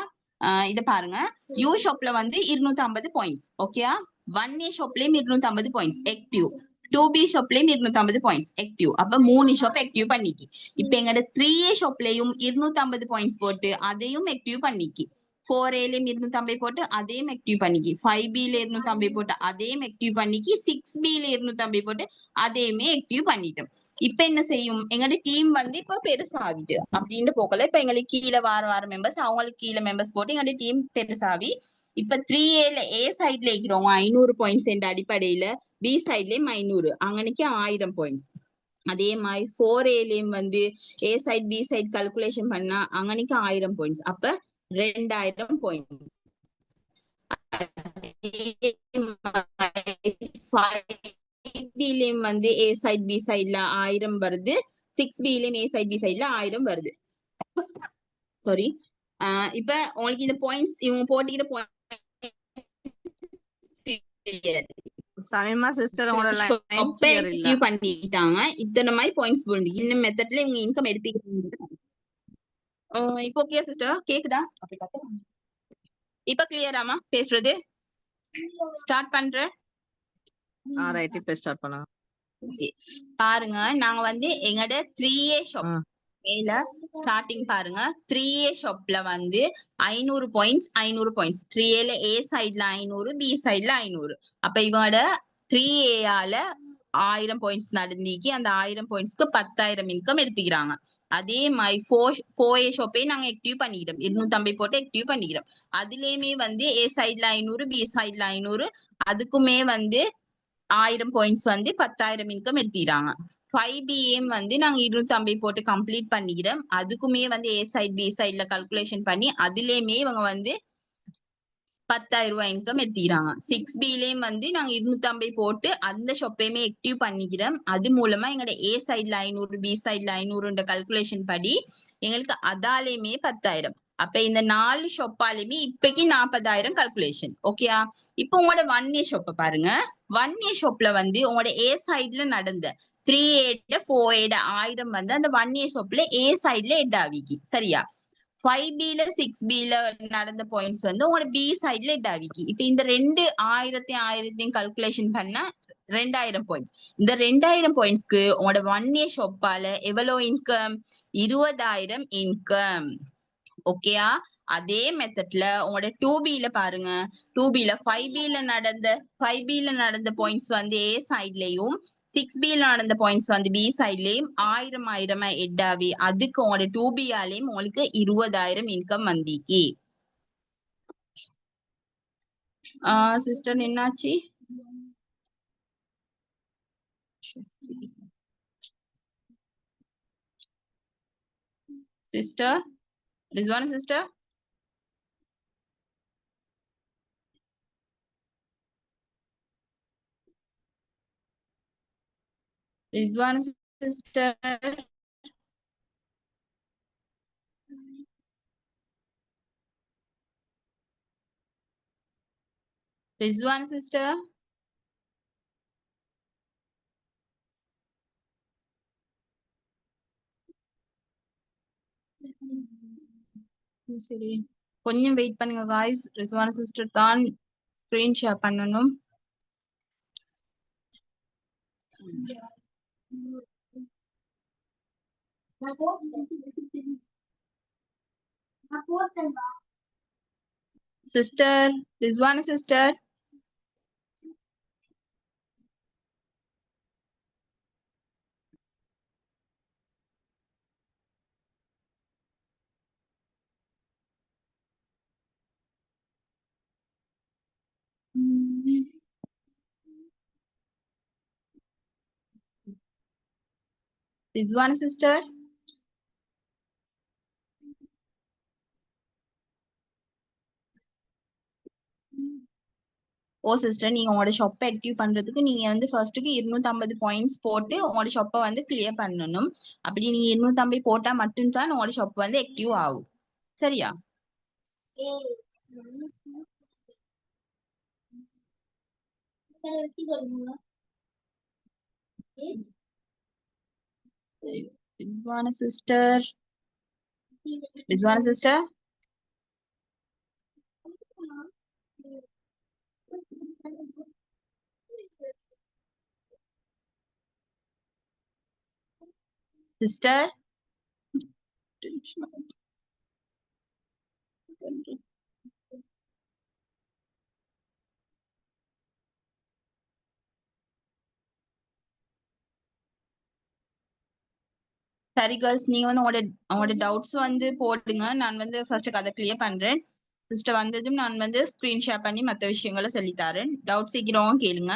இத பாருங்க. யூ ஷாப்ல வந்து 250 பாயிண்ட்ஸ். ஓகேயா? 1A ஷாப்லயும் 250 points active, 2B ஷாப்லயும் 250 points active. அப்ப 3 ஷாப் ஆக்டிவ் பண்ணிக்கி. இப்ப எங்கட 3A ஷாப்லயும் 250 பாயிண்ட்ஸ் போட்டு அதையும் ஆக்டிவ் பண்ணிக்கி. 4Aலயும் 250 போட்டு அதையும் ஆக்டிவ் பண்ணிக்கி. 5Bல 250 போட்டு அதையும் ஆக்டிவ் பண்ணிக்கி. 6Bல 250 போட்டு அதையுமே ஆக்டிவ் பண்ணிட்டோம். இப்ப என்ன செய்யும், எங்களோட டீம் வந்து இப்ப பெருசாவிட்டு அப்படின்னு போக்கல. இப்ப எங்களுக்கு கீழே வார மெம்பர்ஸ், அவங்களுக்கு கீழே மெம்பர்ஸ் போட்டு எங்களோட டீம் பெருசாவி இப்ப 3Aல A சைட்ல இருக்கிறவங்க 500 பாயிண்ட்ஸ் என்ற அடிப்படையில B சைட்லயும் 500, அங்கனைக்கு 1000 பாயிண்ட்ஸ். அதே மாதிரி 4Aலயும் வந்து A side B side calculation பண்ணா அங்கனைக்கு 1000 பாயிண்ட்ஸ். அப்ப 2000 பாயிண்ட்ஸ். 5Bலயும் வந்து A சைட் B சைட்ல 1000 வருது, 6Bலயும் A சைட் B சைட்ல 1000 வருது. சாரி, இப்ப உங்களுக்கு இந்த பாயிண்ட்ஸ் இவங்க போட்டிக்கிற பாயிண்ட்ஸ் சமீமா சிஸ்டர் உங்களோட லைன் கிளியர் இல்ல. பண்ணிட்டாங்க. இத்தனை மாதிரி பாயிண்ட்ஸ் போண்டு இந்த மெத்தட்ல இவங்க இன்கம் எடுத்துக்கிட்டாங்க. இப்போ ஓகே சிஸ்டர், கேக்குதா? இப்ப கிளியராமா பேசுறது? ஸ்டார்ட் பண்றேன். ரைட், இப்ப ஸ்டார்ட் பண்ணுங்க. ஓகே, பாருங்க. நாங்க வந்து எங்கட 3A ஷாப் மேல ஸ்டார்டிங் பாருங்க. 3A ஷாப்ல வந்து 500 பாயிண்ட்ஸ் 500 பாயிண்ட்ஸ். 3Aல A சைட்ல 500, B சைட்ல 500. அப்ப இவங்களோட 3Aல 1000 பாயிண்ட்ஸ் நடந்திக்கு. அந்த 1000 பாயிண்ட்ஸ்க்கு 10,000 இன்கம் எடுத்துக்கிறாங்க. அதே மாதிரி 4A ஷாப்பே நாங்க ஆக்டிவ் பண்ணிக்கிறோம். 250 போட்டு ஆக்டிவ் பண்ணிக்கிறோம். அதுலயுமே வந்து A சைட்ல 500, B சைட்ல 500, அதுக்குமே வந்து 1000 பாயிண்ட்ஸ் வந்து 10,000 இன்கம் எடுத்துக்கிறாங்க. 5BM வந்து நாங்க 250 போட்டு கம்ப்ளீட் பண்ணிக்கிறோம். அதுக்குமே வந்து A சைட் B சைட்ல கால்குலேஷன் பண்ணி அதுலயுமே இவங்க வந்து 10,000 ரூபாய் இன்கம் எடுத்துக்கிறாங்க. 6Bலயும் வந்து நாங்க 250 போட்டு அந்த ஷாப்பையுமே ஆக்டிவ் பண்ணிக்கிறோம். அது மூலமா எங்களோட A சைட்ல 500, B சைட்ல 500 கால்குலேஷன் படி எங்களுக்கு அதாலையுமே 10,000. அப்ப இந்த 4 ஷாப்பாலுமே இப்பக்கு 40,000 கால்குலேஷன். ஓகேயா? இப்போ உங்களோட 1A ஷாப்பை பாருங்க. 1A ஷாப்ல வந்து உங்களோட A சைட்ல நடந்த 3A 4A 1000 வந்து அந்த 1A ஷாப்ல A சைட்ல எட் ஆவிக்கு. சரியா? 5Bல 6Bல நடந்த பாயிண்ட்ஸ் வந்து உங்களோட B சைட்ல எட் ஆவிக்கு. இப்ப இந்த 2,1000 கால்குலேஷன் பண்ணா 2000 பாயிண்ட்ஸ். இந்த 2000 பாயிண்ட்ஸ்க்கு உங்களோட 1A ஷாப்பால எவ்வளவு இன்கம்? 20,000 இன்கம். ஓகேயா? அதே மெத்தட்ல உங்களோட 2Bல பாருங்க. 2Bல 5Bல நடந்த பாயிண்ட்ஸ் வந்து A சைட்லயும், 6Bல நடந்த பாயிண்ட்ஸ் வந்து B சைட்லயும் 1000 எட்டாவி. அதுக்கு உங்களோட 2Bயாலையும் உங்களுக்கு 20,000 இன்கம் வந்திக்கு. சிஸ்டர் என்னாச்சு? Sister Rizwana sister, Rizwana sister, Rizwana sister, சரி, கொஞ்சம் வெயிட் பண்ணுங்க காய்ஸ். ரிஸ்வானா சிஸ்டர் தான் ஸ்கிரீன் ஷேர் பண்ணணும். Sister Rizwana sister, Rizwana sister. Oh sister, நீங்க உங்களோட ஷாப்பை ஆக்டிவ் பண்றதுக்கு நீங்க வந்து ஃபர்ஸ்ட்டுக்கு 250 பாயிண்ட்ஸ் போட்டு உங்களோட ஷாப்பை வந்து கிளியர் பண்ணணும். அப்படி நீங்க 250 போட்டா மட்டும்தான் உங்களோட ஷாப் வந்து ஆக்டிவ் ஆகும். சரியா? Rizwana sister, Rizwana sister, sister. சரி கேர்ள்ஸ், நீங்க வந்து உங்களோட டவுட்ஸ் வந்து போடுங்க. நான் வந்து ஃபர்ஸ்ட் அதை கிளியர் பண்றேன். சிஸ்டர் வந்ததும் நான் வந்து ஸ்கிரீன் ஷேர் பண்ணி மற்ற விஷயங்களை சொல்லித்தரேன். டவுட் சீக்கிரம் கேளுங்க.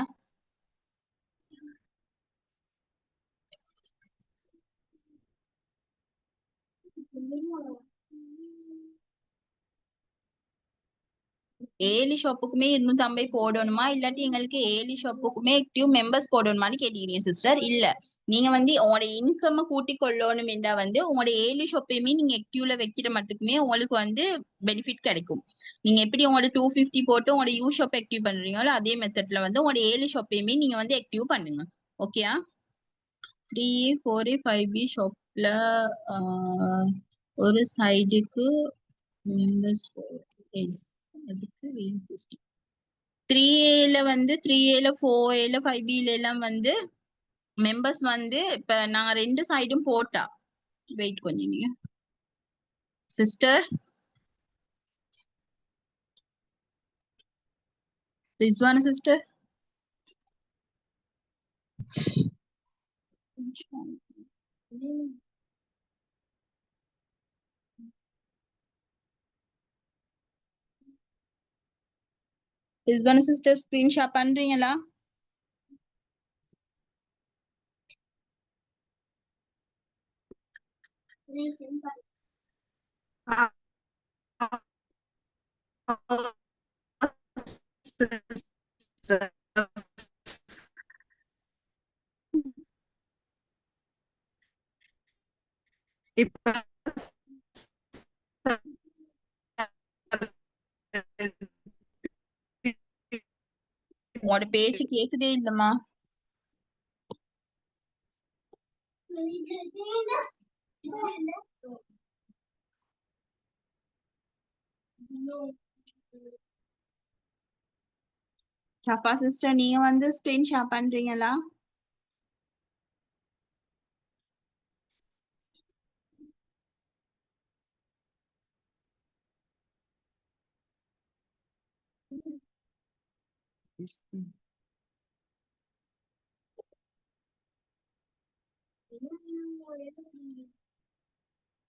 ஏலி ஷாப்புக்குமே 250 போடணுமா, இல்லாட்டி எங்களுக்கு ஏலி ஷாப்புக்குமே ஆக்டிவ் மெம்பர்ஸ் போடணுமான்னு கேட்டீங்க சிஸ்டர். இல்ல, நீங்க வந்து உங்களோட இன்கம் கூட்டி கொள்ளணும் என்றா வந்து உங்களோட ஏலி ஷாப்பையுமே நீங்க ஆக்டிவ்ல வைக்கிற மட்டுக்குமே உங்களுக்கு வந்து பெனிஃபிட் கிடைக்கும். நீங்க எப்படி உங்களோட 250 போட்டு உங்களோட யூ ஷாப் ஆக்டிவ் பண்றீங்களோ அதே மெத்தட்ல வந்து உங்களோட ஏலி ஷாப்பையுமே நீங்க வந்து ஆக்டிவ் பண்ணுங்க. ஓகேயா? 3A 4A 5B ஷாப்ல ஒரு சைடுக்கு மெம்பர்ஸ் அதுக்கு 3Aல வந்து 3Aல 4Aல 5Bல எல்லாம் வந்து மெம்பர்ஸ் வந்து இப்ப நாங்க 2 சைடும் போட்டா, வெயிட் கொஞ்சம் நீங்க sister Rizwana sister, Rizwana sister screen share பண்றீங்களா? இப்ப உங்களோட பேச்சு கேக்குதே இல்லம்மா. ஷஃபா சிஸ்டர், நீங்க வந்து ஸ்கிரீன் ஷேர் பண்றீங்களா?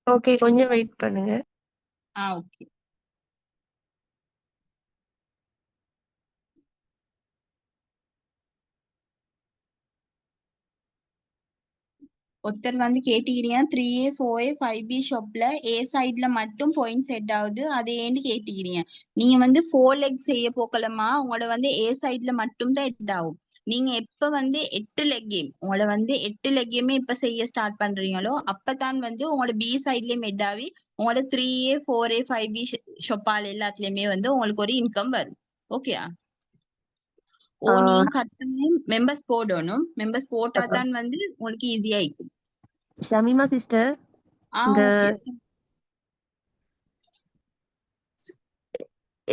ஓகே, கொஞ்சம் வெயிட் பண்ணுங்க. ஓகே. ஒருத்தர் வந்து கேட்டுக்கிறீங்க 3A 4A 5B ஷாப்ல ஏ சைட்ல மட்டும் பாயிண்ட் செட் ஆகுது, அது ஏன்னு கேட்டுக்கிறீங்க. நீங்க வந்து 4 லெக் செய்ய போக்கலமா, உங்களோட வந்து ஏ சைட்ல மட்டும் தான் ஹெட் ஆகும். நீங்க எப்ப வந்து 8 லெக் கேம் உங்களோட வந்து 8 லெக் கேமே இப்ப செய்ய ஸ்டார்ட் பண்றீங்களோ அப்பதான் வந்து உங்களோட பி சைட்லயும் ஹெட் ஆகி உங்களோட 3A 4A 5B ஷொப்பால் எல்லாத்துலயுமே வந்து உங்களுக்கு ஒரு இன்கம் வரும். ஓகேயா? நீங்க கட்டாயம் மெம்பர்ஸ் போடணும். மெம்பர்ஸ் போட்டா தான் வந்து உங்களுக்கு ஈஸியா இருக்கும். ஷமீமா சிஸ்டர், இங்க ஓகே.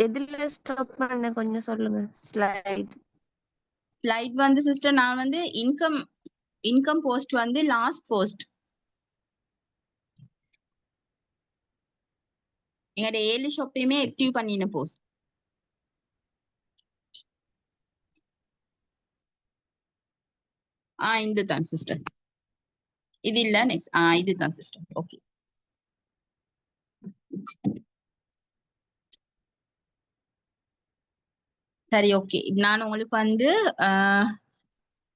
எதுல ஸ்டாப் பண்ண கொஞ்சம் சொல்லுங்க. ஸ்லைட் வந்து சிஸ்டர் நான் வந்து இன்கம் போஸ்ட் வந்து லாஸ்ட் போஸ்ட் எங்களோட 7 ஷாப்பையுமே ஆக்டிவ் பண்ணின போஸ்ட். இதுதான் சிஸ்டர். இது இல்ல நெக்ஸ்ட் இதுதான் சிஸ்டர். ஓகே சரி ஓகே. நான் உங்களுக்கு வந்து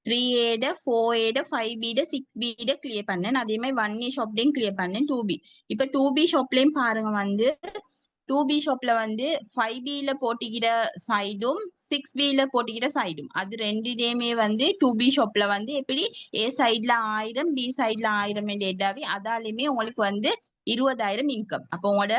3A 4A 5B 6B clear பண்ணேன். அதே மாதிரி 1A ஷாப்லையும் கிளியர் பண்ணேன். 2B இப்ப 2B ஷாப்லையும் பாருங்க வந்து 2B ஷாப்ல வந்து 5B போட்டிக்கிற சைடும் 6B போட்டிக்கிற சைடும் அது ரெண்டுடையுமே வந்து 2B ஷாப்ல வந்து எப்படி A சைட்ல 1000 B சைட்ல 1000 டேட்டாவே அதாலுமே உங்களுக்கு வந்து 20,000 இன்கம். அப்போ உங்களோட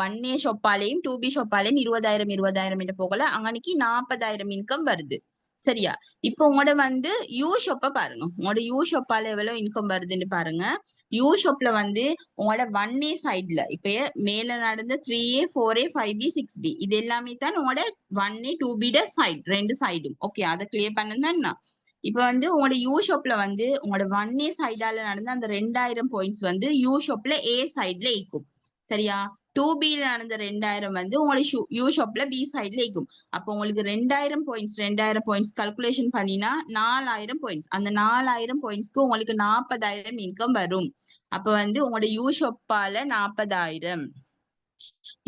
1A ஷாப்பாலையும் 2B ஷாப்பாலையும் 20,000 போகல அங்கனைக்கு 40,000 இன்கம் வருது. சரியா? இப்போ உங்களோட வந்து யூ ஷாப்ப பாருங்க. உங்களோட யூ ஷாப்பால எவ்வளவு இன்கம் வருதுன்னு பாருங்க. யூ ஷாப்ல வந்து உங்களோட 1A சைட்ல இப்ப மேல நடந்த 3A 4A 5B 6B இது எல்லாமே தான் உங்களோட 1A 2B சைட் ரெண்டு சைடும். ஓகே அதை கிளியர் பண்ணதான். இப்ப வந்து உங்களோட யூ ஷாப்ல வந்து உங்களோட 1A சைடால நடந்த அந்த 2000 பாயிண்ட்ஸ் வந்து யூ ஷாப்ல A சைட்ல இருக்கும். சரியா? 2B நடந்த 2000 வந்து உங்களுக்கு யூ ஷாப்ல B சைட்ல இருக்கும். அப்போ உங்களுக்கு 2000 பாயிண்ட்ஸ் கால்குலேஷன் பண்ணினா 4000 பாயிண்ட்ஸ். அந்த 4000 பாயிண்ட்ஸ்க்கு உங்களுக்கு 40,000 இன்கம் வரும். அப்ப வந்து உங்களோட யூ ஷாப்பால 40,000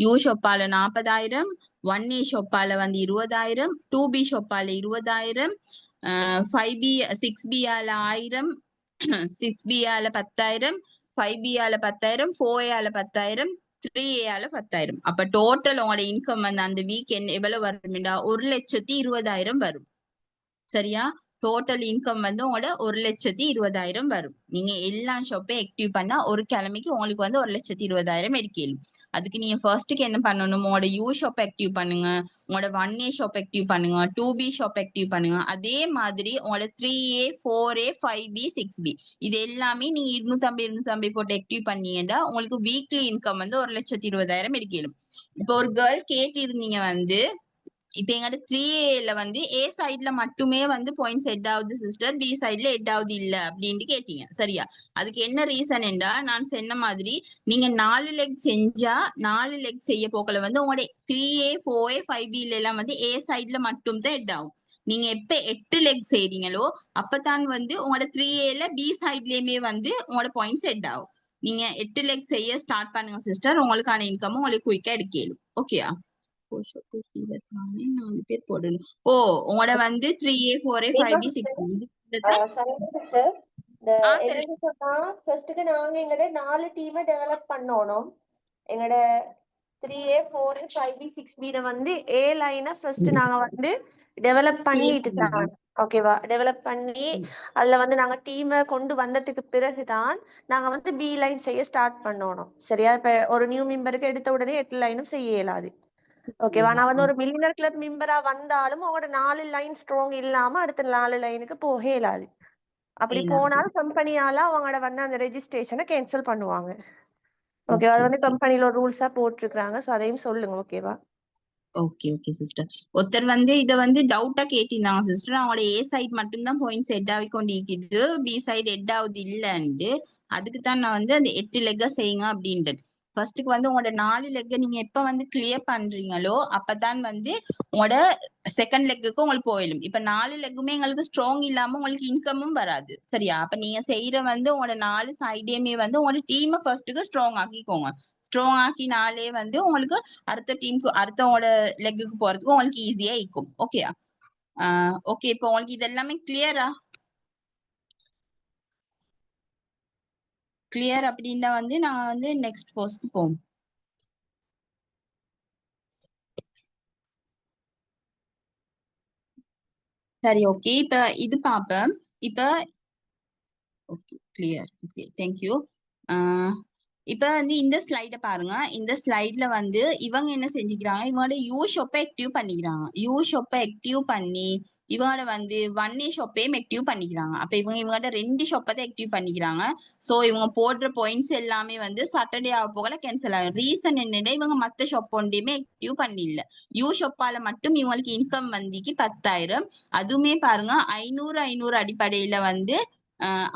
யூ ஷாப்பால 40,000 1A ஷாப்பால வந்து 20,000 2B ஷாப்பால 20,000 5B 6B ஆல 1000 6B ஆல 10,000 5B ஆல 10,000 4A ஆல 10,000 3A ஆல 10,000. அப்ப டோட்டல் உங்களோட இன்கம் வந்து அந்த வீக் எவ்வளவு வரும்டா 1,20,000 வரும். சரியா? டோட்டல் இன்கம் வந்து உங்களோட 1,20,000 வரும். நீங்க எல்லா ஷாப்பையும் ஆக்டிவ் பண்ணா ஒரு கிழமைக்கு உங்களுக்கு வந்து 1,20,000 எடுக்கலும். அதுக்கு நீங்க ஃபர்ஸ்ட்டுக்கு என்ன பண்ணணும்? உங்களோட யூ ஷாப் ஆக்டிவ் பண்ணுங்க, உங்களோட 1A ஷாப் ஆக்டிவ் பண்ணுங்க, 2B ஷாப் ஆக்டிவ் பண்ணுங்க. அதே மாதிரி உங்களோட 3A 4A 5B 6B இது எல்லாமே நீங்க 250 போட்டு ஆக்டிவ் பண்ணீங்கன்னா உங்களுக்கு வீக்லி இன்கம் வந்து 1,20,000 எடுக்கலும். இப்போ ஒரு கேர்ள் கேட்டு இருந்தீங்க வந்து இப்ப எங்கட 3A வந்து A சைட்ல மட்டுமே வந்து பாயிண்ட்ஸ் ஹெட் ஆகுது சிஸ்டர், B சைட்ல ஹெட் ஆகுது இல்ல அப்படின்ட்டு கேட்டீங்க. சரியா? அதுக்கு என்ன ரீசன் என்றா நான் சொன்ன மாதிரி நீங்க 4 லெக் செஞ்சா 4 லெக் செய்ய போக்கல வந்து உங்களோட 3A 4A 5B எல்லாம் வந்து A சைட்ல மட்டும் தான் ஹெட் ஆகும். நீங்க எப்ப 8 லெக் செய்றீங்களோ அப்பதான் வந்து உங்களோட 3A B சைட்லயுமே வந்து உங்களோட பாயிண்ட்ஸ் ஹெட் ஆகும். நீங்க 8 லெக் செய்ய ஸ்டார்ட் பண்ணுங்க சிஸ்டர், உங்களுக்கான இன்கம் உங்களுக்கு குயிக்கா எடுக்கலும். ஓகேயா? 4 பேர் போடணும். உங்களோட வந்து 3A 4A 5B 6B ஃபர்ஸ்ட்க்கு நாங்க எங்கட 4 டீமை டெவலப் பண்ணோம். எங்கட 3A 4A 5B 6B வந்து A லைனை ஃபர்ஸ்ட் நாங்க வந்து டெவலப் பண்ணிட்டு தான் ஓகேவா டெவலப் பண்ணி அதுல வந்து நாங்க டீமை கொண்டு வந்ததுக்கு பிறகுதான் நாங்க வந்து B லைன் செய்ய ஸ்டார்ட் பண்ணணும். சரியா? இப்ப ஒரு நியூ மெம்பருக்கு எடுத்த உடனே 8 லைனும் செய்ய இயலாது. ஓகேவா? நான் வந்து ஒரு மில்லியனர் கிளப் மெம்பரா வந்தாலும் உங்களோட 4 லைன் ஸ்ட்ராங் இல்லாம அடுத்த 4 லைனுக்கு போக இயலாது. அப்படி போனாலும் கம்பெனியால அவங்களோட வந்து அந்த ரெஜிஸ்ட்ரேஷனை கேன்சல் பண்ணுவாங்க. ஓகேவா? அது வந்து கம்பெனில ஒரு ரூல்ஸா போட்டிருக்காங்க. சோ அதையும் சொல்லுங்க. ஓகேவா? Okay okay sister. ஒருத்தர் வந்து இத வந்து டவுட்டா கேட்டிருந்தாங்க சிஸ்டர். அவங்களோட A சைட் மட்டும்தான் பாயிண்ட்ஸ் ஹெட் ஆகி கொண்டிருக்குது, B சைட் ஹெட் ஆகுது இல்லன்ட்டு. அதுக்கு தான் நான் வந்து அந்த 8 லெக்க செய்யுங்க அப்படின்றது. ஃபர்ஸ்ட்டுக்கு வந்து உங்களோட 4 லெக்க நீங்க எப்ப வந்து கிளியர் பண்றீங்களோ அப்பதான் வந்து உங்களோட செகண்ட் லெக்குக்கு உங்களுக்கு போயிடும். இப்ப 4 லெக்குமே எங்களுக்கு ஸ்ட்ராங் இல்லாம உங்களுக்கு இன்கமும் வராது. சரியா? அப்ப நீங்க செய்யற வந்து உங்களோட 4 சைடையுமே வந்து உங்களோட டீமை ஃபர்ஸ்ட்டுக்கு ஸ்ட்ராங் ஆக்கிக்கோங்க. ஸ்ட்ராங் ஆக்கினாலே வந்து உங்களுக்கு அடுத்த டீமுக்கு அடுத்தவங்களோட லெக்குக்கு போறதுக்கு உங்களுக்கு ஈஸியா இருக்கும். ஓகேயா? ஓகே இப்போ உங்களுக்கு இது எல்லாமே கிளியரா? கிளியர் அப்படின்னா வந்து நான் வந்து நெக்ஸ்ட் போஸ்ட்க்கு போவோம். சரி ஓகே இப்ப இது பாப்பேன். இப்ப ஓகே கிளியர். Okay thank you. இப்ப வந்து இந்த ஸ்லைட பாருங்க. இந்த ஸ்லைட்ல வந்து இவங்க என்ன செஞ்சுக்கிறாங்க, இவங்களோட யூ ஷாப்பை ஆக்டிவ் பண்ணிக்கிறாங்க. யூ ஷாப்பை ஆக்டிவ் பண்ணி இவங்களோட வந்து 1A ஷாப்பையும் ஆக்டிவ் பண்ணிக்கிறாங்க. அப்ப இவங்களோட 2 ஷாப்பை தான் ஆக்டிவ் பண்ணிக்கிறாங்க. சோ இவங்க போடுற பாயிண்ட்ஸ் எல்லாமே வந்து சாட்டர்டே ஆக போகல கேன்சல் ஆகும். ரீசன் என்னன்னா இவங்க மத்த ஷாப் ஒன்றையுமே ஆக்டிவ் பண்ணிடல. யூ ஷாப்பால மட்டும் இவங்களுக்கு இன்கம் வந்திக்கு 10,000. அதுவுமே பாருங்க 500 அடிப்படையில வந்து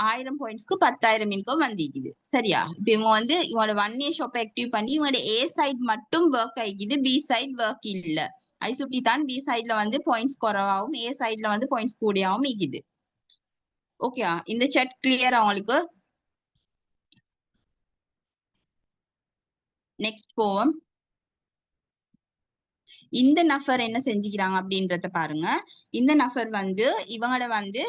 1000 பாயிண்ட்ஸ்க்கு 10,000 இன்கம் வந்திக்குது. சரியா? இப்ப இவங்க வந்து இவங்களோட 1A ஷாப் ஆக்டிவ் பண்ணி இவங்களோட A சைட் மட்டும் ஒர்க் ஆகிக்குது, B சைட் ஒர்க் இல்ல. ஐ சுட்டி தான் B சைட்ல வந்து பாயிண்ட்ஸ் குறைவாகவும் A சைட்ல வந்து பாயிண்ட்ஸ் கூடியாவும் இருக்குது. ஓகே, இந்த செட் கிளியர் அவங்களுக்கு? நெக்ஸ்ட் போவோம். இந்த நஃபர் என்ன செஞ்சுக்கிறாங்க அப்படின்றத பாருங்க. இந்த நஃபர் வந்து இவங்களோட வந்து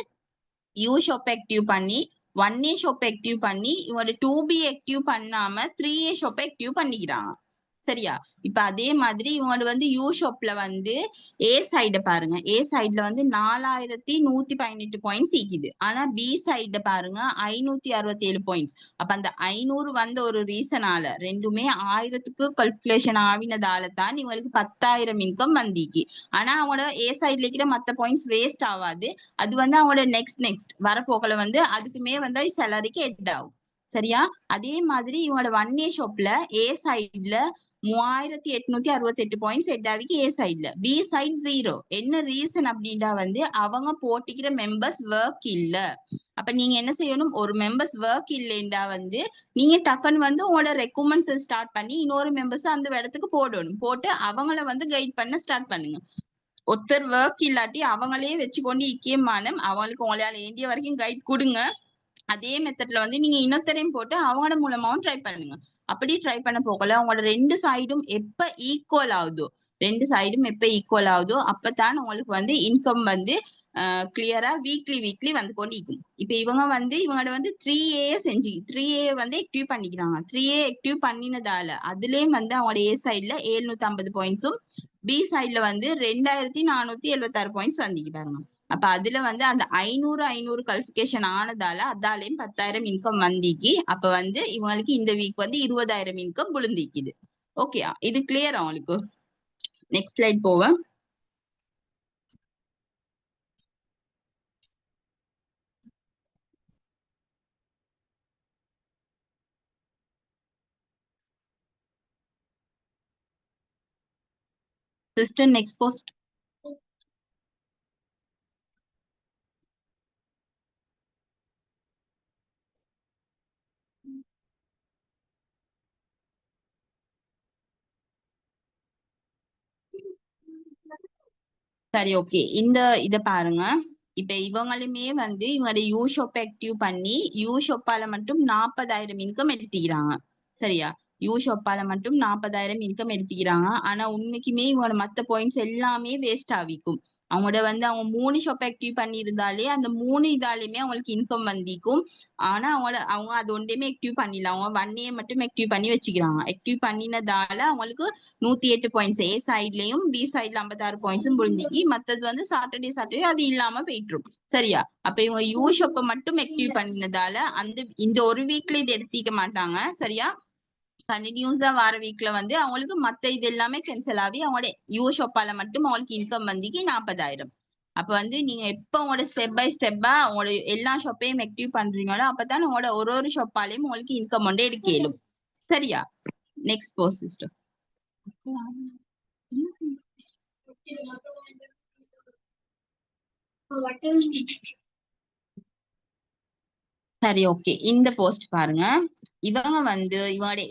யூ ஷாப் ஆக்டிவ் பண்ணி 1A ஷாப் ஆக்டிவ் பண்ணி இவங்களோட 2B ஆக்டிவ் பண்ணாம 3A ஷாப் ஆக்டிவ் பண்ணிக்கிறாங்க. சரியா? இப்ப அதே மாதிரி இவங்க வந்து யூ ஷாப்ல வந்து A சைட பாருங்க. A சைட்ல வந்து 4118 பாயிண்ட்ஸ் இருக்குது. ஆனா B சைட பாருங்க 567 பாயிண்ட்ஸ். அப்ப அந்த 500 வந்த ஒரு ரீசனால ரெண்டுமே 1000க்கு கல்குலேஷன் ஆவினதால தான் இவங்களுக்கு 10,000 இன்கம் வந்திக்கு. ஆனா அவங்களோட A சைட்ல இருக்கிற மத்த பாயிண்ட்ஸ் வேஸ்ட் ஆகாது. அது வந்து அவங்களோட நெக்ஸ்ட் வரப்போக்கல வந்து அதுக்குமே வந்து சேலரிக்கு ஹெட் ஆகும். சரியா? அதே மாதிரி இவங்களோட 1A ஷாப்ல A சைட்ல 3868 பாயிண்ட்ஸ் ஹெட்டாவிக்கு A சைட்ல. B side 0. என்ன ரீசன் அப்படின்னா வந்து அவங்க போட்டிக்கிற மெம்பர்ஸ் ஒர்க் இல்ல. அப்ப நீங்க என்ன செய்யணும், ஒரு மெம்பர்ஸ் ஒர்க் இல்லைண்டா வந்து நீங்க டக்குன்னு வந்து உங்களோட ரெக்குமெண்ட்ஸ் ஸ்டார்ட் பண்ணி இன்னொரு மெம்பர்ஸ் அந்த இடத்துக்கு போடணும். போட்டு அவங்கள வந்து கைட் பண்ண ஸ்டார்ட் பண்ணுங்க. ஒருத்தர் ஒர்க் இல்லாட்டி அவங்களே வச்சுக்கொண்டு இக்கியமானம் அவங்களுக்கு உங்களால வேண்டிய வரைக்கும் கைட் கொடுங்க. அதே மெத்தட்ல வந்து நீங்க இன்னொருத்தரையும் போட்டு அவங்களோட மூலமாவும் ட்ரை பண்ணுங்க. அப்படி ட்ரை பண்ண போகல உங்களோட 2 சைடும் எப்ப ஈக்குவல் ஆகுதோ அப்பதான் உங்களுக்கு வந்து இன்கம் வந்து கிளியரா வீக்லி வந்து கொண்டு இருக்கும். இப்ப இவங்க வந்து இவங்களோட வந்து 3A செஞ்சு 3A வந்து ஆக்டிவ் பண்ணிக்கிறாங்க. 3A ஆக்டிவ் பண்ணினதால அதுலயும் வந்து அவங்களோட A சைட்ல 750 பாயிண்ட்ஸும் B சைட்ல வந்து 2476 பாயிண்ட்ஸ் வந்திக்கு பாருங்க. அப்ப அதுல வந்து அந்த 500 கல்பிகேஷன் ஆனதால அதாலையும் 10,000 இன்கம் வந்திக்கு. அப்ப வந்து இவங்களுக்கு இந்த வீக் வந்து 20,000 இன்கம் விழுந்திக்குது. ஓகே, இது கிளியர் அவங்களுக்கு? நெக்ஸ்ட் ஸ்லைட் போவேன். Sister next post. சரி, ஓகே. இத பாருங்க. இப்ப இவங்களுமே வந்து இவங்களோட யூ ஷாப் ஆக்டிவ் பண்ணி யூ ஷாப்பால மட்டும் 40,000 இன்கம் எடுத்துக்கிறாங்க. சரியா? யூ ஷாப்பால மட்டும் 40,000 இன்கம் எடுத்துக்கிறாங்க. ஆனா உண்மைக்குமே இவங்களோட மத்த பாயிண்ட்ஸ் எல்லாமே வேஸ்ட் ஆகிக்கும். அவங்களோட வந்து அவங்க 3 ஷாப் ஆக்டிவ் பண்ணி இருந்தாலே அந்த 3 இதாலுமே அவங்களுக்கு இன்கம் வந்திக்கும். ஆனா அவங்க அது ஒன்றையுமே ஆக்டிவ் பண்ணல. அவங்க 1A மட்டும் ஆக்டிவ் பண்ணி வச்சுக்கிறாங்க. ஆக்டிவ் பண்ணினதால அவங்களுக்கு 108 பாயிண்ட்ஸ் A சைட்லயும் B சைட்ல 56 பாயிண்ட்ஸும் புரிஞ்சிக்கி. மத்தது வந்து சாட்டர்டே அது இல்லாம போயிட்டுரும். சரியா? அப்ப இவங்க யூ ஷாப்பை மட்டும் ஆக்டிவ் பண்ணினதால இந்த ஒரு வீக்ல இது எடுத்திக்க மாட்டாங்க. சரியா? கண்டினியூஸா வார வீக்ல வந்து அவங்களுக்கு மத்த இது எல்லாமே கேன்சல் ஆகி அவங்களோட யூ ஷாப்பால மட்டும் அவங்களுக்கு இன்கம் வந்திக்கு 40,000. அப்ப வந்து நீங்க எப்ப உங்களோட ஸ்டெப் பை ஸ்டெப்பா உங்களோட எல்லா ஷாப்பையும் ஆக்டிவ் பண்றீங்களோ அப்பதான் உங்களோட ஒரு ஷாப்பாலையும் உங்களுக்கு இன்கம் வந்து எடுக்க இயலும். சரியா? Next post sister. சரி, ஓகே. இந்த போஸ்ட் பாருங்க. இவங்க வந்து இவங்களோட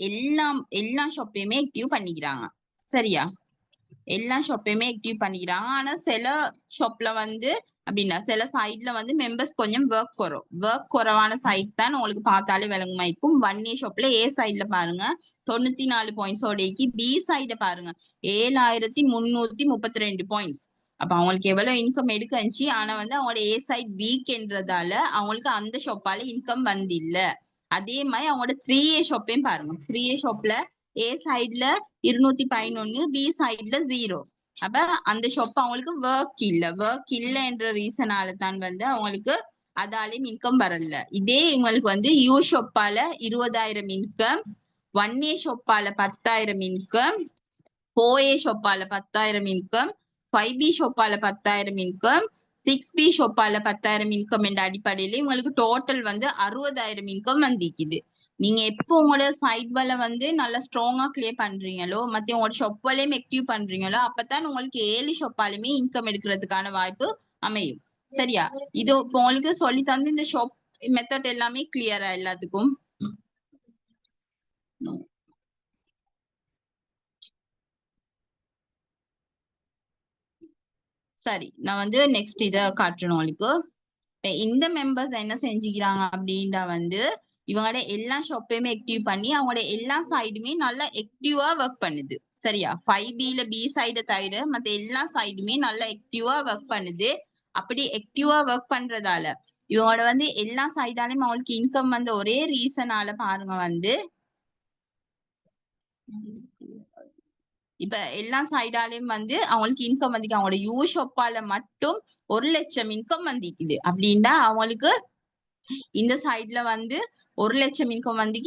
எல்லா ஷாப்பையுமே ஆக்டிவ் பண்ணிக்கிறாங்க. சரியா? எல்லா ஷாப்பையுமே ஆக்டிவ் பண்ணிக்கிறாங்க. ஆனா சில ஷாப்ல வந்து அப்படின்னா சில சைட்ல வந்து மெம்பர்ஸ் கொஞ்சம் ஒர்க் குறைவான சைட் தான் உங்களுக்கு பார்த்தாலே விளங்குமாய்க்கும். 1A ஷாப்ல A சைட்ல பாருங்க 94 பாயிண்ட்ஸோடைக்கு. B சைட பாருங்க 7,332 பாயிண்ட்ஸ். அப்ப அவங்களுக்கு எவ்வளவு இன்கம் எடுக்கச்சு. ஆனா வந்து அவங்களோட A சைட் வீக்ன்றதால அவங்களுக்கு அந்த ஷாப்பால இன்கம் வந்து இல்ல. அதே மாதிரி அவங்களோட 3A ஷாப்பையும் பாருங்க. 3A ஷாப்ல A சைட்ல 211, B சைட்ல 0. அப்ப அந்த ஷாப் அவங்களுக்கு ஒர்க் இல்ல என்ற ரீசனால தான் வந்து அவங்களுக்கு அதாலையும் இன்கம் வரல. இதே இவங்களுக்கு வந்து யூ ஷாப்பால 20,000 இன்கம், 1A ஷொப்பால 10,000 இன்கம், 4A ஷொப்பால 10,000 இன்கம், 5B ஷொப்பால 10,000 இன்கம், 6B ஷொப்பால 10,000 இன்கம் என்ற அடிப்படையில உங்களுக்கு டோட்டல் வந்து 60,000 இன்கம் வந்திருக்குது. நீங்க எப்போ உங்களோட சைட் வலை வந்து நல்லா ஸ்ட்ராங்கா கிளியர் பண்றீங்களோ, மத்த உங்களோட ஷாப் வலையும் ஆக்டிவ் பண்றீங்களோ, அப்பதான் உங்களுக்கு 7 ஷாப்பாலுமே இன்கம் எடுக்கிறதுக்கான வாய்ப்பு அமையும். சரியா? இது இப்போ உங்களுக்கு சொல்லி தந்து இந்த ஷாப் மெத்தட் எல்லாமே கிளியரா எல்லாத்துக்கும்? சரி, நான் வந்து நெக்ஸ்ட் இத காட்டுறேன் உங்களுக்கு. இந்த மெம்பர்ஸ் என்ன செஞ்சுக்கிறாங்க அப்படின்னா வந்து இவங்களோட எல்லா ஷாப்பையுமே ஆக்டிவ் பண்ணி அவங்களோட எல்லா சைடுமே நல்லா ஆக்டிவா ஒர்க் பண்ணுது. சரியா? 5Bல பி சைடை தவிர மத்த எல்லா சைடுமே நல்லா ஆக்டிவா ஒர்க் பண்ணுது. அப்படி ஆக்டிவா ஒர்க் பண்றதால இவங்களோட வந்து எல்லா சைடாலையும் அவங்களுக்கு இன்கம் வந்து ஒரே ரீசனால பாருங்க வந்து இப்ப எல்லா சைடாலையும் வந்து அவங்களுக்கு இன்கம் வந்து அவங்களோட யூ ஷாப்பால மட்டும் 1 லட்சம் இன்கம் வந்திக்குது. அப்படின்னா அவங்களுக்கு இந்த சைட்ல வந்து 1 லட்சம் இன்கம் வந்து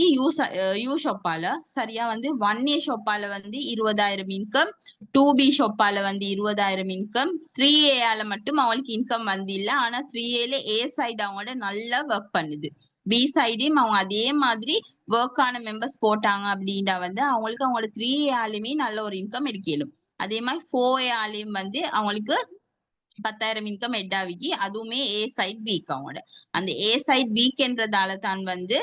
யூ ஷாப்பால சரியா வந்து 1A ஷாப்பால வந்து 20,000 இன்கம், 2B ஷாப்பால வந்து 20,000 இன்கம், 3Aல மட்டும் அவங்களுக்கு இன்கம் வந்து இல்ல. ஆனா 3Aல A சைடு அவங்களோட நல்லா ஒர்க் பண்ணுது. B சைடையும் அவங்க அதே மாதிரி ஒர்க் ஆன மெம்பர்ஸ் போட்டாங்க அப்படின்னா வந்து அவங்களுக்கு அவங்களோட 3Aலுமே நல்ல ஒரு இன்கம் எடுக்கலும். அதே மாதிரி 4Aலையும் வந்து அவங்களுக்கு 10,000 இன்கம் எட்டாவிக்கு, அதுவுமே ஏ சைட் வீக். அவங்களோட அந்த ஏ சைட் வீக்ன்றதால தான் வந்து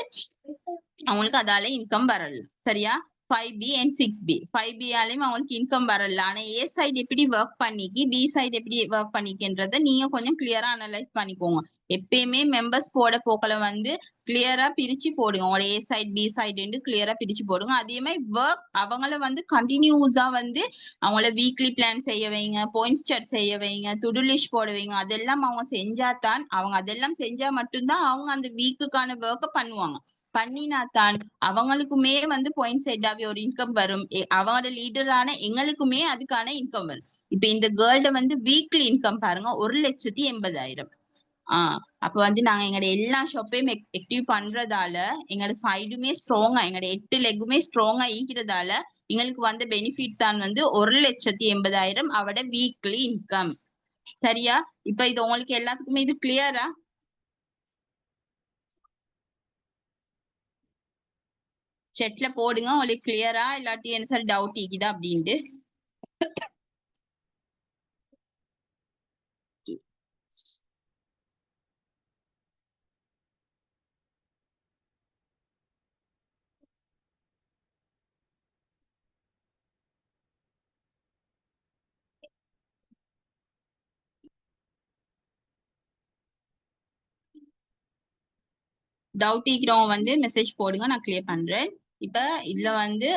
அவங்களுக்கு அதால இன்கம் வரல. சரியா? 5B and 6B 5B ஆலையும் அவங்களுக்கு இன்கம் வரல. ஆனா ஏ சைடு எப்படி ஒர்க் பண்ணிக்கி பி சைடு எப்படி ஒர்க் பண்ணிக்கின்றத நீங்க கொஞ்சம் கிளியரா அனலைஸ் பண்ணிக்கோங்க. எப்பயுமே மெம்பர்ஸ் போட போக்கல வந்து கிளியரா பிரிச்சு போடுங்க. உங்களோட ஏ சைட் பி சைடு கிளியரா பிரிச்சு போடுங்க. அதே மாதிரி ஒர்க் அவங்கள வந்து கண்டினியூஸா வந்து அவங்கள வீக்லி பிளான் செய்ய வைங்க, பாயிண்ட்ஸ் சார்ட் செய்ய வைங்க, டு-டு லிஸ்ட் போட வைங்க. அதெல்லாம் அவங்க செஞ்சாதான் அவங்க அதெல்லாம் செஞ்சா மட்டும்தான் அவங்க அந்த வீக்குக்கான ஒர்க்கை பண்ணுவாங்க. பண்ணினாத்தான் அவங்களுக்குமே வந்து பாயிண்ட் செட்டாவே ஒரு இன்கம் வரும். அவங்களோட லீடரான எங்களுக்குமே அதுக்கான இன்கம் வரும். இப்ப இந்த கேர்ள்ட வந்து வீக்லி இன்கம் பாருங்க 1,80,000. அப்ப வந்து நாங்க எங்களோட எல்லா ஷாப்பையும் ஆக்டிவ் பண்றதால எங்களோட சைடுமே ஸ்ட்ராங்கா எங்களோட 8 லெக்குமே ஸ்ட்ராங்கா ஈக்கிறதால எங்களுக்கு வந்த பெனிஃபிட் தான் வந்து 1,80,000 அவட வீக்லி இன்கம். சரியா? இப்ப இது உங்களுக்கு எல்லாத்துக்குமே இது கிளியரா? செட்ல போடுங்க உங்களுக்கு கிளியரா, இல்லாட்டி என்ன சார் டவுட் ஈக்குதா அப்படின்ட்டு. டவுட் ஈக்கிறவங்க வந்து மெசேஜ் போடுங்க, நான் கிளியர் பண்றேன். இப்ப இதுல வந்து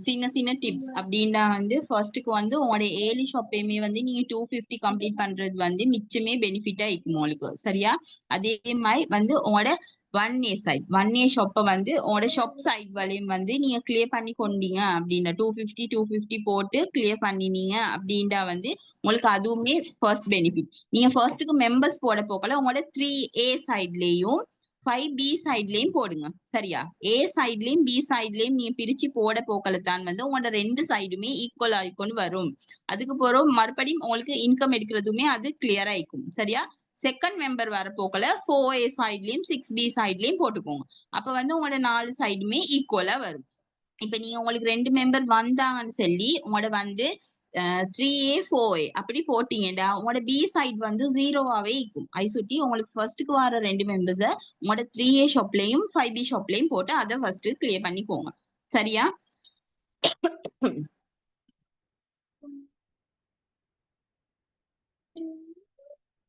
சின்ன சின்ன டிப்ஸ் அப்படின்னா வந்து ஃபர்ஸ்ட்டுக்கு வந்து உங்களோட ஏலி ஷாப்பையுமே வந்து நீங்க 250 கம்ப்ளீட் பண்றது வந்து மிச்சமே பெனிஃபிட்டா இருக்கும் உங்களுக்கு. சரியா? அதே மாதிரி வந்து உங்களோட 1A சைட் 1A ஷாப்பை வந்து உங்களோட ஷாப் சைட் வரையும் வந்து நீங்க கிளியர் பண்ணி கொண்டீங்க அப்படின்னா 250 போட்டு கிளியர் பண்ணினீங்க அப்படின்னா வந்து உங்களுக்கு அதுவுமே ஃபர்ஸ்ட் பெனிஃபிட். நீங்க ஃபர்ஸ்ட்டுக்கு மெம்பர்ஸ் போட போகல உங்களோட 3A சைட்லயும் 5B சைட்லயும் போடுங்க. சரியா? A சைட்லயும் B சைட்லயும் நீங்க பிரிச்சு போட போக்கலத்தான் வந்து உங்களோட 2 சைடுமே ஈக்குவல் ஆயிக்கொண்டு வரும். அதுக்கு போறோம் மறுபடியும் உங்களுக்கு இன்கம் எடுக்கிறதுமே அது கிளியரா இருக்கும். சரியா? செகண்ட் மெம்பர் வர போக்கல 4A சைட்லயும் 6B சைட்லயும் போட்டுக்கோங்க. அப்ப வந்து உங்களோட 4 சைடுமே ஈக்குவலா வரும். இப்ப நீங்க உங்களுக்கு 2 மெம்பர் வந்தாங்கன்னு சொல்லி உங்களோட வந்து 3A 4A அப்படி போட்டீங்கடா உங்களோட பி சைட் வந்து 0வாவே இருக்கும். ஐ சுட்டி உங்களுக்கு ஃபர்ஸ்ட்டுக்கு வர 2 மெம்பர்ஸை உங்களோட 3A ஷாப்லயும் 5B ஷாப்லயும் போட்டு அதை ஃபர்ஸ்ட் கிளியர் பண்ணிக்கோங்க. சரியா?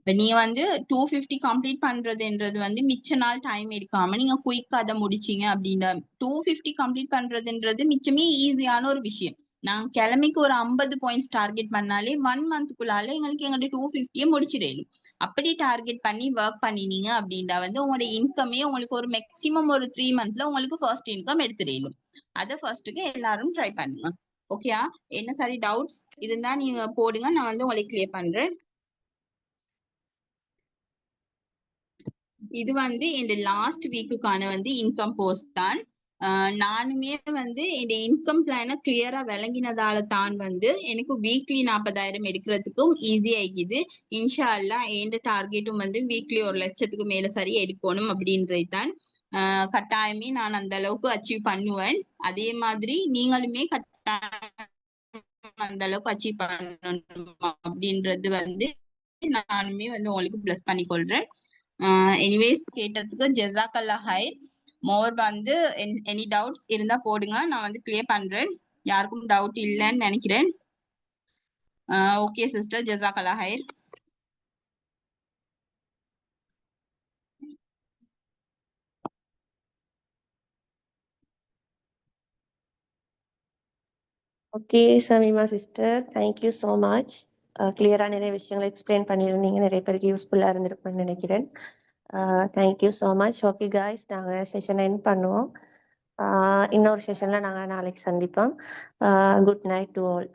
இப்ப நீங்க வந்து 250 கம்ப்ளீட் பண்றதுன்றது வந்து மிச்ச நாள் டைம் எடுக்காம நீங்க குயிக்கா அதை முடிச்சீங்க அப்படின்னா 250 கம்ப்ளீட் பண்றதுன்றது மிச்சமே ஈஸியான ஒரு விஷயம். நான் கிழமைக்கு ஒரு 50 பாயிண்ட்ஸ் டார்கெட் பண்ணாலே 1 மந்த்க்குள்ளால எங்களுக்கு எங்கள்ட்ட 250 முடிச்சிடணும். அப்படி டார்கெட் பண்ணி ஒர்க் பண்ணினீங்க அப்படின்னா வந்து உங்களோட இன்கமே உங்களுக்கு ஒரு மேக்சிமம் ஒரு 3 மந்த்ல உங்களுக்கு ஃபர்ஸ்ட் இன்கம் எடுத்துடணும். அதை ஃபர்ஸ்ட்டுக்கு எல்லாரும் ட்ரை பண்ணுங்க. ஓகேயா? என்ன சரி டவுட்ஸ் இருந்தா நீங்க போடுங்க, நான் வந்து உங்களுக்கு கிளியர் பண்றேன். இது வந்து இந்த லாஸ்ட் வீக்குக்கான வந்து இன்கம் போஸ்ட் தான். நானுமே வந்து என் இன்கம் பிளானை கிளியரா விளங்கினதால தான் வந்து எனக்கு வீக்லி 40,000 எடுக்கிறதுக்கும் ஈஸி ஆகிக்குது. இன்ஷா அல்லா என் டார்கெட்டும் வந்து வீக்லி 1,00,000க்கு மேல சரி எடுக்கணும் அப்படின்றது தான். கட்டாயமே நான் அந்த அளவுக்கு அச்சீவ் பண்ணுவேன். அதே மாதிரி நீங்களுமே கட்டாயம் அந்த அளவுக்கு அச்சீவ் பண்ணணும் அப்படின்றது வந்து நானுமே வந்து உங்களுக்கு பிளஸ் பண்ணி கொள்றேன். எனிவேஸ் கேட்டதுக்கு ஜஸாக்கல்லா ஹைர். மோர் வந்து எனி டவுட்ஸ் இருந்தா போடுங்க, நான் வந்து கிளியர் பண்றேன். யாருக்கும் டவுட் இல்லைன்னு நினைக்கிறேன். ஓகே சிஸ்டர், ஜஸாக்கல்லா ஹைர். Okay Shamima sister, thank you so much. கிளியராக நிறைய விஷயங்களை எக்ஸ்பிளைன் பண்ணியிருந்தீங்க, நிறைய பேருக்கு யூஸ்ஃபுல்லாக இருந்திருக்கும்னு நினைக்கிறேன். Thank you so much. Okay guys, நாங்கள் செஷனை எண்ட் பண்ணுவோம். இன்னொரு செஷனில் நாங்கள் நாளைக்கு சந்திப்போம். Good night to all.